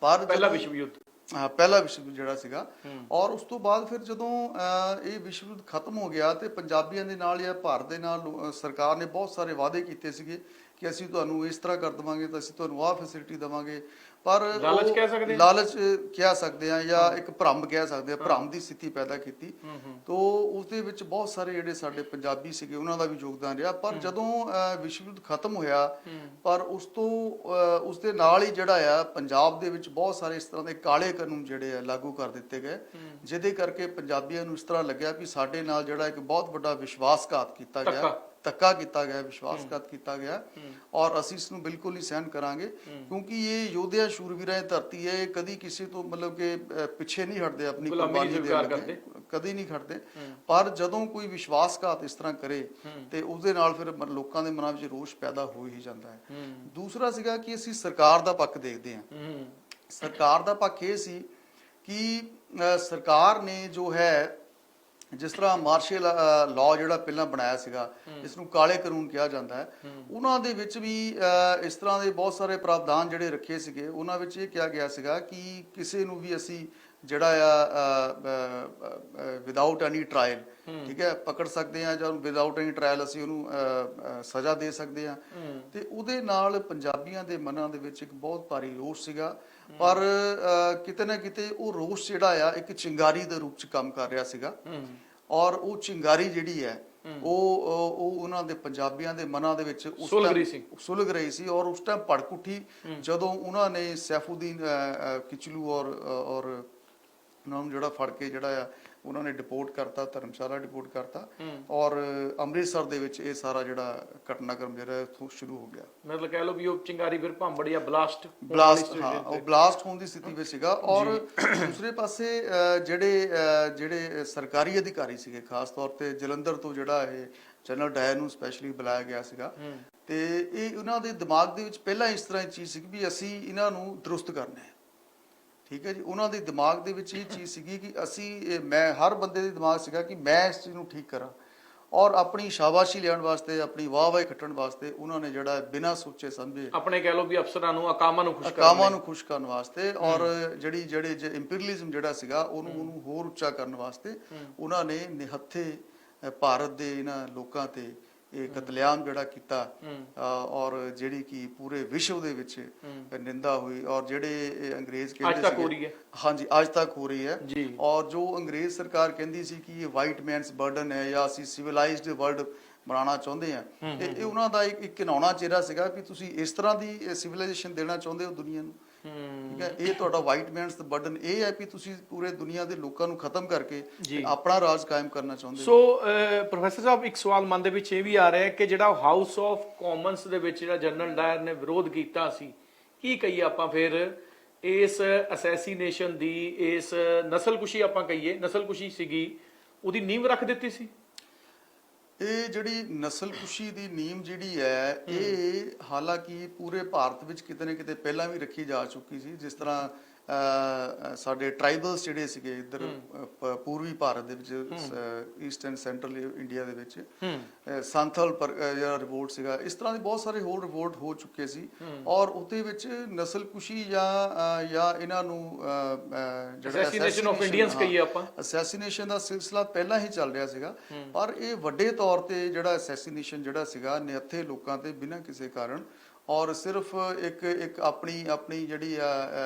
ਪਰ ਪਹਿਲਾ ਵਿਸ਼ਵ ਯੁੱਧ, ਪਹਿਲਾ ਵਿਸ਼ਵ ਯੁੱਧ ਜਿਹੜਾ ਸੀਗਾ, ਔਰ ਉਸ ਤੋਂ ਬਾਅਦ ਫਿਰ ਜਦੋਂ ਇਹ ਵਿਸ਼ਵ ਯੁੱਧ ਖਤਮ ਹੋ ਗਿਆ ਤੇ ਪੰਜਾਬੀਆਂ ਦੇ ਨਾਲ ਜਾਂ ਭਾਰਤ ਦੇ ਨਾਲ ਸਰਕਾਰ ਨੇ ਬਹੁਤ ਸਾਰੇ ਵਾਅਦੇ ਕੀਤੇ ਸੀਗੇ ਕਿ ਅਸੀਂ ਤੁਹਾਨੂੰ ਇਸ ਤਰ੍ਹਾਂ ਕਰ ਦੇਵਾਂਗੇ, ਤਾਂ ਅਸੀਂ ਤੁਹਾਨੂੰ ਆਹ ਫੈਸਿਲਿਟੀ ਦੇਵਾਂਗੇ। ਪਰ ਲਾਲਚ ਕਹਿ ਸਕਦੇ, ਲਾਲਚ ਕਹਿ ਸਕਦੇ ਆ ਜਾਂ ਇੱਕ ਭਰਮ ਕਹਿ ਸਕਦੇ ਆ, ਭਰਮ ਦੀ ਸਥਿਤੀ ਪੈਦਾ ਕੀਤੀ। ਤੋ ਉਸਦੇ ਵਿੱਚ ਬਹੁਤ ਸਾਰੇ ਜਿਹੜੇ ਸਾਡੇ ਪੰਜਾਬੀ ਸੀਗੇ ਉਹਨਾਂ ਦਾ ਵੀ ਯੋਗਦਾਨ ਰਿਹਾ। ਪਰ ਜਦੋਂ ਵਿਸ਼ਵ ਯੁੱਧ ਖਤਮ ਹੋਇਆ, ਪਰ ਉਸਦੇ ਨਾਲ ਹੀ ਜਿਹੜਾ ਆ ਪੰਜਾਬ ਦੇ ਵਿੱਚ ਬਹੁਤ ਸਾਰੇ ਇਸ ਤਰ੍ਹਾਂ ਦੇ ਕਾਲੇ ਕਾਨੂੰਨ ਜਿਹੜੇ ਆ ਲਾਗੂ ਕਰ ਦਿੱਤੇ ਗਏ, ਜਿਹਦੇ ਕਰਕੇ ਪੰਜਾਬੀਆਂ ਨੂੰ ਇਸ ਤਰ੍ਹਾਂ ਲੱਗਿਆ ਵੀ ਸਾਡੇ ਨਾਲ ਜਿਹੜਾ ਇੱਕ ਬਹੁਤ ਵੱਡਾ ਵਿਸ਼ਵਾਸਘਾਤ ਕੀਤਾ ਗਿਆ, ਧੱਕਾ ਕੀਤਾ ਗਿਆ, ਵਿਸ਼ਵਾਸਘਾਤ ਕੀਤਾ ਗਿਆ, ਔਰ ਅਸੀਂ ਇਸ ਨੂੰ ਬਿਲਕੁਲ ਨਹੀਂ ਸਹਿਣ ਕਰਾਂਗੇ। ਕਿਉਂਕਿ ਇਹ ਯੋਧਿਆਂ ਸ਼ੂਰਵੀਰਾਂ ਦੀ ਧਰਤੀ ਹੈ, ਇਹ ਕਦੀ ਕਿਸੇ ਤੋਂ ਮਤਲਬ ਕਿ ਪਿੱਛੇ ਨਹੀਂ ਹਟਦੇ, ਆਪਣੀ ਕੁਰਬਾਨੀ ਦੇ ਲੱਗੇ ਕਦੀ ਨਹੀਂ ਖੜਦੇ। ਪਰ ਜਦੋਂ ਕੋਈ ਵਿਸ਼ਵਾਸਘਾਤ ਇਸ ਤਰ੍ਹਾਂ ਕਰੇ ਤੇ ਉਸਦੇ ਨਾਲ ਫਿਰ ਲੋਕਾਂ ਦੇ ਮਨਾਂ ਵਿੱਚ ਰੋਸ਼ ਪੈਦਾ ਹੋ ਹੀ ਜਾਂਦਾ ਹੈ। ਦੂਸਰਾ ਸੀਗਾ ਕਿ ਅਸੀਂ ਸਰਕਾਰ ਦਾ ਪੱਖ ਦੇਖਦੇ ਹਾਂ। ਸਰਕਾਰ ਦਾ ਪੱਖ ਇਹ ਸੀ ਕਿ ਸਰਕਾਰ ਨੇ ਜੋ ਹੈ, ਜਿਸ ਤਰ੍ਹਾਂ ਮਾਰਸ਼ਲ ਲਾਅ ਜਿਹੜਾ ਪਹਿਲਾਂ ਬਣਾਇਆ ਸੀਗਾ, ਇਸ ਨੂੰ ਕਾਲੇ ਕਾਨੂੰਨ ਕਿਹਾ ਜਾਂਦਾ ਹੈ, ਉਹਨਾਂ ਦੇ ਵਿੱਚ ਵੀ ਇਸ ਤਰ੍ਹਾਂ ਦੇ ਬਹੁਤ ਸਾਰੇ ਪ੍ਰਾਵਧਾਨ ਜਿਹੜੇ ਰੱਖੇ ਸੀਗੇ। ਉਹਨਾਂ ਵਿੱਚ ਇਹ ਕਿਹਾ ਗਿਆ ਸੀਗਾ ਕਿ ਕਿਸੇ ਨੂੰ ਵੀ ਅਸੀਂ ਜਿਹੜਾ ਆ ਵਿਦਆਊਟ ਐਨੀ ਟਰਾਇਲ, ਠੀਕ ਹੈ, ਪਕੜ ਸਕਦੇ ਆ, ਜਾਂ ਵਿਦਆਊਟ ਐਨੀ ਟਰਾਇਲ ਅਸੀਂ ਉਹਨੂੰ ਸਜ਼ਾ ਦੇ ਸਕਦੇ ਆ। ਤੇ ਉਹਦੇ ਨਾਲ ਪੰਜਾਬੀਆਂ ਦੇ ਮਨਾਂ ਦੇ ਵਿੱਚ ਇੱਕ ਬਹੁਤ ਭਾਰੀ ਰੋਸ ਸੀਗਾ। ਪਰ ਕਿਤੇ ਨਾ ਕਿਤੇ ਉਹ ਰੋਸ ਜਿਹੜਾ ਆ ਇੱਕ ਚਿੰਗਾਰੀ ਦੇ ਰੂਪ ਚ ਕੰਮ ਕਰ ਰਿਹਾ ਸੀਗਾ, ਔਰ ਉਹ ਚਿੰਗਾਰੀ ਜਿਹੜੀ ਹੈ ਉਹ ਉਹਨਾਂ ਦੇ ਪੰਜਾਬੀਆਂ ਦੇ ਮਨਾਂ ਦੇ ਵਿੱਚ ਸੁਲਗ ਰਹੀ ਸੀ। ਔਰ ਉਸ ਟਾਈਮ ਭੜਕ ਉੱਠੀ ਜਦੋਂ ਉਹਨਾਂ ਨੇ ਸੈਫੂਦੀਨ ਕਿਚਲੂ ਔਰ ਉਹਨਾਂ ਨੂੰ ਜਿਹੜਾ ਫੜ ਕੇ ਜਿਹੜਾ ਆ ਉਹਨਾਂ ਨੇ ਡਿਪੋਰਟ ਕਰਤਾ, ਧਰਮਸ਼ਾਲਾ ਡਿਪੋਰਟ ਕਰਤਾ, ਔਰ ਅੰਮ੍ਰਿਤਸਰ ਦੇ ਵਿੱਚ ਇਹ ਸਾਰਾ ਜਿਹੜਾ ਘਟਨਾਕ੍ਰਮ ਜਿਹੜਾ ਇੱਥੋਂ ਸ਼ੁਰੂ ਹੋ ਗਿਆ। ਮਤਲਬ ਕਹਿ ਲਓ ਵੀ ਉਹ ਚਿੰਗਾਰੀ ਫਿਰ ਭੰਬੜ ਜਾਂ ਬਲਾਸਟ, ਹਾਂ, ਉਹ ਬਲਾਸਟ ਹੋਣ ਦੀ ਸਥਿਤੀ ਵਿੱਚ ਸੀਗਾ। ਔਰ ਦੂਸਰੇ ਪਾਸੇ ਜਿਹੜੇ ਸਰਕਾਰੀ ਅਧਿਕਾਰੀ ਸੀਗੇ, ਖਾਸ ਤੌਰ ਤੇ ਜਲੰਧਰ ਤੋਂ ਜਿਹੜਾ ਇਹ ਜਨਰਲ ਡਾਇਰ ਨੂੰ ਸਪੈਸ਼ਲੀ ਬੁਲਾਇਆ ਗਿਆ ਸੀਗਾ, ਤੇ ਇਹ ਉਹਨਾਂ ਦੇ ਦਿਮਾਗ ਦੇ ਵਿੱਚ ਪਹਿਲਾਂ ਇਸ ਤਰ੍ਹਾਂ ਦੀ ਚੀਜ਼ ਸੀ ਵੀ ਅਸੀਂ ਇਹਨਾਂ ਨੂੰ ਦਰੁਸਤ ਕਰਨਾ ਹੈ, ਠੀਕ ਹੈ ਜੀ। ਉਹਨਾਂ ਦੇ ਦਿਮਾਗ ਦੇ ਵਿੱਚ ਇਹ ਚੀਜ਼ ਸੀਗੀ ਕਿ ਮੈਂ ਹਰ ਬੰਦੇ ਦੇ ਦਿਮਾਗ ਸੀਗਾ ਕਿ ਮੈਂ ਇਸ ਚੀਜ਼ ਨੂੰ ਠੀਕ ਕਰਾਂ, ਔਰ ਆਪਣੀ ਸ਼ਾਬਾਸ਼ੀ ਲੈਣ ਵਾਸਤੇ, ਆਪਣੀ ਵਾਹ-ਵਾਹੀ ਖੱਟਣ ਵਾਸਤੇ ਉਹਨਾਂ ਨੇ ਜਿਹੜਾ ਬਿਨਾਂ ਸੋਚੇ ਸਮਝੇ ਆਪਣੇ ਕਹਿ ਲਓ ਵੀ ਅਫਸਰਾਂ ਨੂੰ, ਅਕਾਮਾਂ ਨੂੰ ਖੁਸ਼ ਕਰਨ ਵਾਸਤੇ, ਔਰ ਜਿਹੜੇ ਇੰਪੀਰੀਅਲਿਜ਼ਮ ਜਿਹੜਾ ਸੀਗਾ ਉਹਨੂੰ ਹੋਰ ਉੱਚਾ ਕਰਨ ਵਾਸਤੇ ਉਹਨਾਂ ਨੇ ਨਿਹੱਥੇ ਭਾਰਤ ਦੇ ਇਹਨਾਂ ਲੋਕਾਂ ਤੇ ਇਹ ਕਤਲੇਆਮ ਜਿਹੜਾ ਕੀਤਾ, ਔਰ ਜਿਹੜੀ ਕਿ ਪੂਰੇ ਵਿਸ਼ਵ ਦੇ ਵਿੱਚ ਨਿੰਦਾ ਹੋਈ। ਔਰ ਜਿਹੜੇ ਅੰਗਰੇਜ਼ ਕਹਿੰਦੇ ਸੀ, ਹਾਂਜੀ ਅੱਜ ਤੱਕ ਹੋ ਰਹੀ ਹੈ, ਔਰ ਜੋ ਅੰਗਰੇਜ਼ ਸਰਕਾਰ ਕਹਿੰਦੀ ਸੀ ਕਿ ਇਹ ਵਾਈਟ ਮੈਨਸ ਬਰਡਨ ਹੈ ਜਾਂ ਅਸੀਂ ਸਿਵਲਾਈਜ਼ਡ ਵਰਲਡ ਬਣਾਉਣਾ ਚਾਹੁੰਦੇ ਆ, ਇਹ ਉਹਨਾਂ ਦਾ ਇੱਕ ਘਿਨਾਉਣਾ ਚਿਹਰਾ ਸੀਗਾ ਕਿ ਤੁਸੀਂ ਇਸ ਤਰ੍ਹਾਂ ਦੀ ਸਿਵਲਾਈਜੇਸ਼ਨ ਦੇਣਾ ਚਾਹੁੰਦੇ ਹੋ ਦੁਨੀਆ ਨੂੰ, ਠੀਕ ਹੈ। ਇਹ ਤੁਹਾਡਾ ਵਾਈਟ ਮੈਨਸ ਦਾ ਬਰਡਨ ਇਹ ਹੈ ਕਿ ਤੁਸੀਂ ਪੂਰੇ ਦੁਨੀਆ ਦੇ ਲੋਕਾਂ ਨੂੰ ਖਤਮ ਕਰਕੇ ਆਪਣਾ ਰਾਜ ਕਾਇਮ ਕਰਨਾ ਚਾਹੁੰਦੇ ਹੋ। ਸੋ ਪ੍ਰੋਫੈਸਰ ਸਾਹਿਬ, ਇੱਕ ਸਵਾਲ ਮਨ ਦੇ ਵਿੱਚ ਇਹ ਵੀ ਆ ਰਿਹਾ ਹੈ ਕਿ ਜਿਹੜਾ ਹਾਊਸ ਆਫ ਕਾਮਨਸ ਦੇ ਵਿੱਚ ਜਿਹੜਾ ਜਨਰਲ ਡਾਇਰ ਨੇ ਵਿਰੋਧ ਕੀਤਾ ਸੀ, ਕੀ ਕਹੀਏ ਆਪਾਂ ਫਿਰ ਇਸ ਅਸੈਸੀਨੇਸ਼ਨ ਦੀ, ਇਸ ਨਸਲਕੁਸ਼ੀ ਆਪਾਂ ਕਹੀਏ, ਨਸਲਕੁਸ਼ੀ ਸੀਗੀ, ਉਹਦੀ ਨੀਂਹ ਰੱਖ ਦਿੱਤੀ ਸੀ। ਇਹ ਜਿਹੜੀ ਨਸਲਕੁਸ਼ੀ ਦੀ ਨੀਮ ਜਿਹੜੀ ਹੈ, ਇਹ ਹਾਲਾਂਕਿ ਪੂਰੇ ਭਾਰਤ ਵਿੱਚ ਕਿਤੇ ਨਾ ਕਿਤੇ ਪਹਿਲਾਂ ਵੀ ਰੱਖੀ ਜਾ ਚੁੱਕੀ ਸੀ। ਜਿਸ ਤਰ੍ਹਾਂ ਸਾਡੇ ਟ੍ਰਾਈਬਲਸ ਜਿਹੜੇ ਸੀਗੇ ਇੱਧਰ ਪੂਰਬੀ ਭਾਰਤ ਦੇ ਵਿੱਚ, ਈਸਟ ਐਂਡ ਸੈਂਟਰਲ ਇੰਡੀਆ ਦੇ ਵਿੱਚ ਸੰਥਲ ਜਿਹੜਾ ਰਿਵੋਲਟ ਸੀਗਾ, ਇਸ ਤਰ੍ਹਾਂ ਦੇ ਬਹੁਤ ਸਾਰੇ ਹੋਰ ਰਿਵੋਲਟ ਹੋ ਚੁੱਕੇ ਸੀ। ਔਰ ਉਹਦੇ ਵਿੱਚ ਨਸਲਕੁਸ਼ੀ ਜਾਂ ਇਹਨਾਂ ਨੂੰ ਜਿਹੜਾ ਅਸੈਸੀਨੇਸ਼ਨ ਦਾ ਸਿਲਸਿਲਾ ਪਹਿਲਾਂ ਹੀ ਚੱਲ ਰਿਹਾ ਸੀਗਾ, ਪਰ ਇਹ ਵੱਡੇ ਤੌਰ ਤੇ ਜਿਹੜਾ ਅਸੈਸੀਨੇਸ਼ਨ ਜਿਹੜਾ ਸੀਗਾ ਨਿਹੱਥੇ ਲੋਕਾਂ ਤੇ ਬਿਨਾਂ ਕਿਸੇ ਕਾਰਨ, ਔਰ ਸਿਰਫ ਇੱਕ ਆਪਣੀ ਜਿਹੜੀ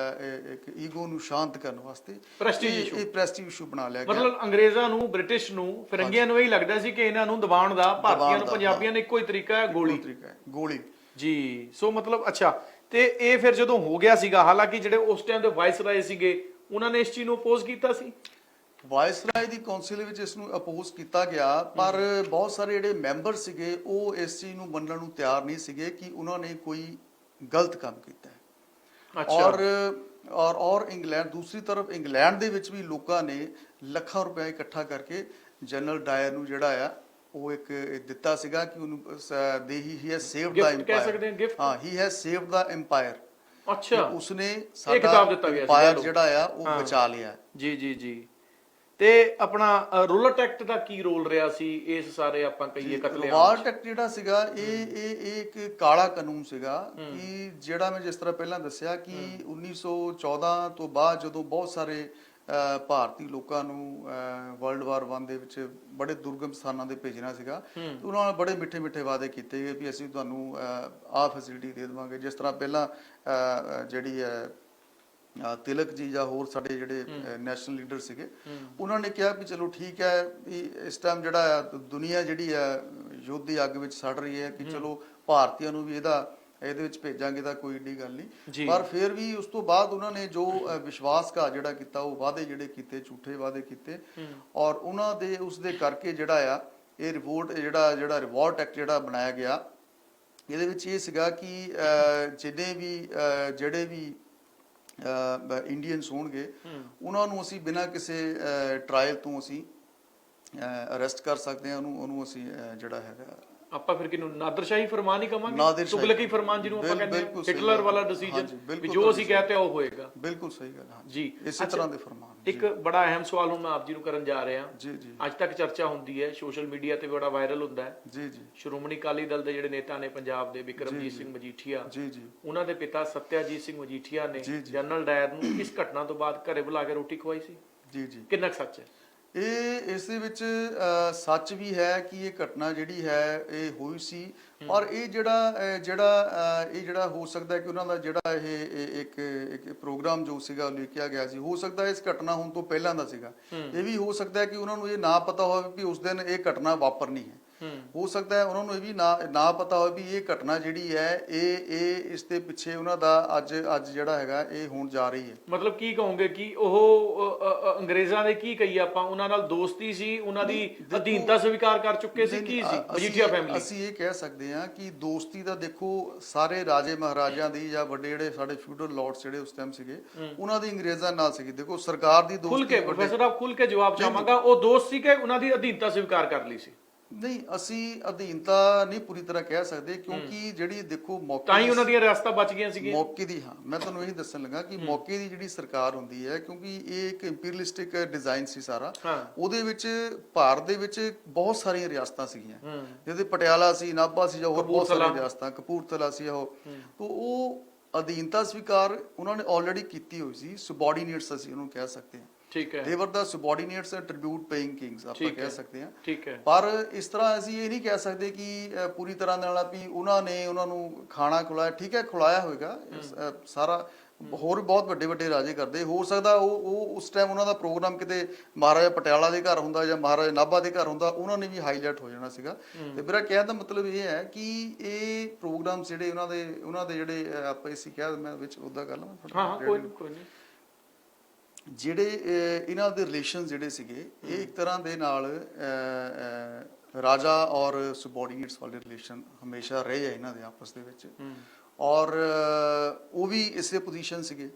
ਇੱਕ ਈਗੋ ਨੂੰ ਸ਼ਾਂਤ ਕਰਨ ਵਾਸਤੇ ਇਹ ਪ੍ਰੈਸਟੀਜ ਇਸ਼ੂ ਬਣਾ ਲਿਆ ਗਿਆ। ਮਤਲਬ ਅੰਗਰੇਜ਼ਾਂ ਨੂੰ, ਬ੍ਰਿਟਿਸ਼ ਨੂੰ, ਫਿਰੰਗੀਆਂ ਨੂੰ ਇਹ ਲੱਗਦਾ ਸੀ ਕਿ ਇਹਨਾਂ ਨੂੰ ਦਬਾਉਣ ਦਾ ਭਾਰਤੀਆਂ ਨੂੰ, ਪੰਜਾਬੀਆਂ ਨੂੰ ਇੱਕੋ ਹੀ ਤਰੀਕਾ ਹੈ, ਗੋਲੀ ਜੀ। ਸੋ ਮਤਲਬ ਅੱਛਾ, ਤੇ ਇਹ ਫਿਰ ਜਦੋਂ ਹੋ ਗਿਆ ਸੀਗਾ, ਹਾਲਾਂਕਿ ਜਿਹੜੇ ਉਸ ਟਾਈਮ ਦੇ ਵਾਇਸਰਾਏ ਸੀਗੇ ਉਹਨਾਂ ਨੇ ਇਸ ਚੀਜ਼ ਨੂੰ ਅਪੋਜ਼ ਕੀਤਾ ਸੀ। ਵਾਇਸਰਾਏ ਦੀ ਕੌਂਸਲ ਵਿੱਚ ਇਸ ਨੂੰ ਅਪੋਜ਼ ਕੀਤਾ ਗਿਆ, ਪਰ ਬਹੁਤ ਸਾਰੇ ਜਿਹੜੇ ਮੈਂਬਰ ਸੀਗੇ ਉਹ ਇਸ ਚੀਜ਼ ਨੂੰ ਮੰਨਣ ਨੂੰ ਤਿਆਰ ਨਹੀਂ ਸੀਗੇ ਕਿ ਉਹਨਾਂ ਨੇ ਕੋਈ ਗਲਤ ਕੰਮ ਕੀਤਾ ਹੈ। ਔਰ ਇੰਗਲੈਂਡ, ਦੂਸਰੀ ਤਰਫ ਇੰਗਲੈਂਡ ਦੇ ਵਿੱਚ ਵੀ ਲੋਕਾਂ ਨੇ ਲੱਖਾਂ ਰੁਪਏ ਇਕੱਠਾ ਕਰਕੇ ਜਨਰਲ ਡਾਇਰ ਨੂੰ ਜਿਹੜਾ ਆ ਉਹ ਇੱਕ ਦਿੱਤਾ ਸੀਗਾ ਕਿ ਉਹਨੂੰ he has saved the empire. ਹਾਂ, he has saved the empire. ਅੱਛਾ, ਉਸਨੇ ਸਾਡਾ ਐਮਪਾਇਰ ਜਿਹੜਾ ਆ ਉਹ ਬਚਾ ਲਿਆ। ਜੀ। ਤੇ ਆਪਣਾ ਰੂਲਰ ਐਕਟ ਦਾ ਕੀ ਰੋਲ ਰਿਹਾ ਸੀ ਇਸ ਸਾਰੇ ਆਪਾਂ ਕਹੀਏ ਕਤਲੇਆਮ ਰਿਵਾਲਟ ਐਕਟ ਜਿਹੜਾ ਸੀਗਾ ਇਹ ਇੱਕ ਕਾਲਾ ਕਾਨੂੰਨ ਸੀਗਾ ਕਿ ਜਿਹੜਾ ਮੈਂ ਜਿਸ ਤਰ੍ਹਾਂ ਪਹਿਲਾਂ ਦੱਸਿਆ ਕਿ 1914 ਤੋਂ ਬਾਅਦ ਜਦੋਂ ਬਹੁਤ ਸਾਰੇ ਭਾਰਤੀ ਲੋਕਾਂ ਨੂੰ ਵਰਲਡ ਵਾਰ 1 ਦੇ ਵਿੱਚ ਬੜੇ ਦੁਰਗਮ ਸਥਾਨਾਂ ਤੇ ਭੇਜਣਾ ਸੀਗਾ ਤੇ ਉਹਨਾਂ ਨਾਲ ਬੜੇ ਮਿੱਠੇ ਮਿੱਠੇ ਵਾਅਦੇ ਕੀਤੇ ਗਏ ਵੀ ਅਸੀਂ ਤੁਹਾਨੂੰ ਆਹ ਫੈਸਿਲਿਟੀ ਦੇ ਦੇਵਾਂਗੇ। ਜਿਸ ਤਰ੍ਹਾਂ ਪਹਿਲਾਂ ਜਿਹੜੀ ਹੈ ਤਿਲਕ ਜੀ ਜਾਂ ਹੋਰ ਸਾਡੇ ਜਿਹੜੇ ਨੈਸ਼ਨਲ ਲੀਡਰ ਸੀਗੇ ਉਹਨਾਂ ਨੇ ਕਿਹਾ ਵੀ ਚਲੋ ਠੀਕ ਹੈ ਵੀ ਇਸ ਟਾਈਮ ਜਿਹੜਾ ਦੁਨੀਆ ਜਿਹੜੀ ਹੈ ਯੁੱਧ ਦੀ ਅੱਗ ਵਿੱਚ ਸੜ ਰਹੀ ਹੈ ਕਿ ਚਲੋ ਭਾਰਤੀਆਂ ਨੂੰ ਵੀ ਇਹਦੇ ਵਿੱਚ ਭੇਜਾਂਗੇ ਤਾਂ ਕੋਈ ਏਡੀ ਗੱਲ ਨਹੀਂ, ਪਰ ਫਿਰ ਵੀ ਉਸ ਤੋਂ ਬਾਅਦ ਉਹਨਾਂ ਨੇ ਜੋ ਵਿਸ਼ਵਾਸਘਾਤ ਜਿਹੜਾ ਕੀਤਾ, ਉਹ ਵਾਅਦੇ ਜਿਹੜੇ ਕੀਤੇ, ਝੂਠੇ ਵਾਅਦੇ ਕੀਤੇ, ਔਰ ਉਹਨਾਂ ਦੇ ਉਸ ਦੇ ਕਰਕੇ ਜਿਹੜਾ ਆ ਇਹ ਜਿਹੜਾ ਰਿਵੋਲਟ ਐਕਟ ਜਿਹੜਾ ਬਣਾਇਆ ਗਿਆ, ਇਹਦੇ ਵਿੱਚ ਇਹ ਸੀਗਾ ਕਿ ਜਿਹੜੇ ਵੀ ਇੰਡੀਅਨਸ ਹੋਣਗੇ ਉਹਨਾਂ ਨੂੰ ਅਸੀਂ ਬਿਨਾਂ ਕਿਸੇ ਟ੍ਰਾਇਲ ਤੋਂ ਅਸੀਂ ਅਰੈਸਟ ਕਰ ਸਕਦੇ ਹਾਂ, ਉਹਨੂੰ ਅਸੀਂ ਜਿਹੜਾ ਹੈਗਾ ਆਪਾਂ ਫਿਰ ਕਿਨੂੰ ਨਾਦਰਸ਼ਾਹੀ ਫਰਮਾਨ ਹੀ ਕਵਾਂਗੇ, ਤੁਗਲਕੀ ਫਰਮਾਨ ਜਿਹਨੂੰ ਆਪਾਂ ਕਹਿੰਦੇ ਹਾਂ, ਹਿਟਲਰ ਵਾਲਾ ਡਿਸੀਜਨ ਵੀ ਜੋ ਅਸੀਂ ਕਹਤੇ ਉਹ ਹੋਏਗਾ। ਬਿਲਕੁਲ ਸਹੀ ਗੱਲ ਹੈ ਜੀ, ਇਸੇ ਤਰ੍ਹਾਂ ਦੇ ਫਰਮਾਨ। ਇੱਕ ਬੜਾ ਅਹਿਮ ਸਵਾਲ ਹੁਣ ਮੈਂ ਆਪ ਜੀ ਨੂੰ ਕਰਨ ਜਾ ਰਿਹਾ ਜੀ ਜੀ, ਅੱਜ ਤੱਕ ਚਰਚਾ ਹੁੰਦੀ ਹੈ, ਸੋਸ਼ਲ ਮੀਡੀਆ ਤੇ ਬੜਾ ਵਾਇਰਲ ਹੁੰਦਾ ਹੈ। ਜੀ ਜੀ, ਸ਼੍ਰੋਮਣੀ ਅਕਾਲੀ ਦਲ ਦੇ ਜਿਹੜੇ ਨੇਤਾ ਨੇ ਪੰਜਾਬ ਦੇ, ਬਿਕਰਮਜੀਤ ਸਿੰਘ ਮਜੀਠੀਆ, ਜੀ ਜੀ, ਉਹਨਾਂ ਦੇ ਪਿਤਾ ਸਤਿਆਜੀਤ ਸਿੰਘ ਮਜੀਠੀਆ ਨੇ ਜਨਰਲ ਡਾਇਰ ਨੂੰ ਇਸ ਘਟਨਾ ਤੋਂ ਬਾਅਦ ਘਰੇ ਬੁਲਾ ਕੇ ਰੋਟੀ ਖਵਾਈ ਸੀ। ਜੀ ਜੀ, ਕਿੰਨਾ ਕੁ ਸੱਚ ਹੈ? ਇਸ ਦੇ ਵਿੱਚ ਸੱਚ ਵੀ ਹੈ ਕਿ ਇਹ ਘਟਨਾ ਜਿਹੜੀ ਹੈ ਇਹ ਹੋਈ ਸੀ, ਪਰ ਇਹ ਜਿਹੜਾ ਹੋ ਸਕਦਾ ਹੈ ਕਿ ਉਹਨਾਂ ਦਾ ਜਿਹੜਾ ਇਹ ਇੱਕ ਪ੍ਰੋਗਰਾਮ ਜੋ ਸੀਗਾ ਲਿਖਿਆ ਗਿਆ ਸੀ, ਹੋ ਸਕਦਾ ਹੈ ਇਸ ਘਟਨਾ ਹੋਣ ਤੋਂ ਪਹਿਲਾਂ ਦਾ ਸੀਗਾ। ਇਹ ਵੀ ਹੋ ਸਕਦਾ ਹੈ ਕਿ ਉਹਨਾਂ ਨੂੰ ਇਹ ਨਾ ਪਤਾ ਹੋਵੇ ਕਿ ਉਸ ਦਿਨ ਇਹ ਘਟਨਾ ਵਾਪਰਨੀ ਹੈ। ਹੋ ਸਕਦਾ ਹੈ ਉਹਨਾਂ ਨੂੰ ਇਹ ਵੀ ਨਾ ਪਤਾ ਹੋਵੇ ਵੀ ਇਹ ਘਟਨਾ ਜਿਹੜੀ ਹੈ ਇਹ ਇਸ ਦੇ ਪਿੱਛੇ ਉਹਨਾਂ ਦਾ ਅੱਜ ਜਿਹੜਾ ਹੈਗਾ ਇਹ ਹੋਣ ਜਾ ਰਹੀ ਹੈ। ਮਤਲਬ ਕੀ ਕਹੋਗੇ ਕਿ ਉਹ ਅੰਗਰੇਜ਼ਾਂ ਦੇ ਕੀ ਕਹੀਏ ਆਪਾਂ, ਉਹਨਾਂ ਨਾਲ ਦੋਸਤੀ ਸੀ, ਉਹਨਾਂ ਦੀ ਅਧੀਨਤਾ ਸਵੀਕਾਰ ਕਰ ਚੁੱਕੇ ਸੀ, ਕੀ ਸੀ ਮਜੀਠੀਆ ਫੈਮਿਲੀ? ਅਸੀਂ ਇਹ ਕਹਿ ਸਕਦੇ ਹਾਂ ਕਿ ਦੋਸਤੀ ਦਾ ਦੇਖੋ ਸਾਰੇ ਰਾਜੇ ਮਹਾਰਾਜਿਆਂ ਦੀ ਜਾਂ ਵੱਡੇ ਜਿਹੜੇ ਸਾਡੇ ਫਿਊਡਲ ਲਾਰਡਸ ਜਿਹੜੇ ਉਸ ਟਾਈਮ ਸੀਗੇ ਉਹਨਾਂ ਦੀ ਅੰਗਰੇਜ਼ਾਂ ਨਾਲ ਸੀਗੀ। ਦੇਖੋ ਸਰਕਾਰ ਦੀ ਦੋਸਤੀ, ਖੁੱਲ ਕੇ ਪ੍ਰੋਫੈਸਰ ਆਪ ਖੁੱਲ ਕੇ ਜਵਾਬ ਚਾਹਾਂਗਾ, ਉਹ ਦੋਸਤ ਸੀ ਕਿ ਉਹਨਾਂ ਦੀ ਅਧੀਨਤਾ ਸਵੀਕਾਰ ਕਰ ਲਈ ਸੀ? ਨਹੀਂ, ਅਸੀਂ ਅਧੀਨਤਾ ਨਹੀਂ ਪੂਰੀ ਤਰ੍ਹਾਂ ਕਹਿ ਸਕਦੇ ਕਿਉਂਕਿ ਜਿਹੜੀ ਦੇਖੋ ਮੌਕੇ ਤਾਂ ਹੀ ਉਹਨਾਂ ਦੀਆਂ ਰਿਆਸਤਾਂ ਬਚ ਗਈਆਂ ਸੀਗੀਆਂ ਮੌਕੇ ਦੀ। ਹਾਂ, ਮੈਂ ਤੁਹਾਨੂੰ ਇਹੀ ਦੱਸਣ ਲੱਗਾ ਕਿ ਮੌਕੇ ਦੀ ਜਿਹੜੀ ਸਰਕਾਰ ਹੁੰਦੀ ਹੈ, ਕਿਉਂਕਿ ਇਹ ਇੱਕ ਇੰਪੀਰੀਅਲਿਸਟਿਕ ਡਿਜ਼ਾਈਨ ਸੀ ਸਾਰਾ, ਉਹਦੇ ਵਿੱਚ ਭਾਰਤ ਦੇ ਵਿੱਚ ਬਹੁਤ ਸਾਰੀਆਂ ਰਿਆਸਤਾਂ ਸੀਗੀਆਂ, ਜਿਹਦੇ ਪਟਿਆਲਾ ਸੀ, ਨਾਭਾ ਸੀ, ਜਾਂ ਹੋਰ ਬਹੁਤ ਸਾਰੀਆਂ ਰਿਆਸਤਾਂ, ਕਪੂਰਥਲਾ ਸੀ, ਉਹ ਅਧੀਨਤਾ ਸਵੀਕਾਰ ਉਹਨਾਂ ਨੇ ਆਲਰੇਡੀ ਕੀਤੀ ਹੋਈ ਸੀ। ਸੁਬਆਰਡੀਨੇਟਸ ਅਸੀਂ ਉਹਨੂੰ ਕਹਿ ਸਕਦੇ ਹਾਂ। ਠੀਕ ਹੈ, they were the subordinates and tribute paying kings ਆਪਾਂ ਕਹਿ ਸਕਦੇ ਹਾਂ। ਠੀਕ ਹੈ, ਪਰ ਇਸ ਤਰ੍ਹਾਂ ਅਸੀਂ ਇਹ ਨਹੀਂ ਕਹਿ ਸਕਦੇ ਕਿ ਪੂਰੀ ਤਰ੍ਹਾਂ ਨਾਲ ਵੀ ਉਹਨਾਂ ਨੇ ਉਹਨਾਂ ਨੂੰ ਖਾਣਾ ਖਿਲਾਇਆ। ਠੀਕ ਹੈ, ਖਿਲਾਇਆ ਹੋਵੇਗਾ ਸਾਰਾ, ਹੋਰ ਬਹੁਤ ਵੱਡੇ ਵੱਡੇ ਰਾਜੇ ਕਰਦੇ। ਹੋ ਸਕਦਾ ਉਹ ਉਸ ਟਾਈਮ ਉਹਨਾਂ ਦਾ ਪ੍ਰੋਗਰਾਮ ਕਿਤੇ ਮਹਾਰਾਜਾ ਪਟਿਆਲਾ ਦੇ ਘਰ ਹੁੰਦਾ ਜਾਂ ਮਹਾਰਾਜਾ ਨਾਭਾ ਦੇ ਘਰ ਹੁੰਦਾ, ਉਹਨਾਂ ਨੇ ਵੀ ਹਾਈਲਾਈਟ ਹੋ ਜਾਣਾ ਸੀਗਾ। ਤੇ ਮੇਰਾ ਕਹਿਣ ਦਾ ਮਤਲਬ ਇਹ ਹੈ ਕਿ ਇਹ ਪ੍ਰੋਗਰਾਮ ਜਿਹੜੇ ਉਹਨਾਂ ਦੇ ਜਿਹੜੇ ਆਪਾਂ ਅਸੀਂ ਕਿਹਾ, ਮੈਂ ਵਿੱਚ ਉਹਦਾ ਗੱਲ ਕੋਈ ਨਹੀਂ, ਜਿਹੜੇ ਇਹਨਾਂ ਦੇ ਰਿਲੇਸ਼ਨ ਜਿਹੜੇ ਸੀਗੇ ਇਹ ਇੱਕ ਤਰ੍ਹਾਂ ਦੇ ਨਾਲ ਰਾਜਾ ਔਰ ਸੁਬਆਰਡੀਨੇਟਸ ਵਾਲੇ ਰਿਲੇਸ਼ਨ ਹਮੇਸ਼ਾ ਰਹੇ ਆ ਇਹਨਾਂ ਦੇ ਆਪਸ ਦੇ ਵਿੱਚ, ਔਰ ਉਹ ਵੀ ਇਸੇ ਪੋਜੀਸ਼ਨ ਸੀਗੇ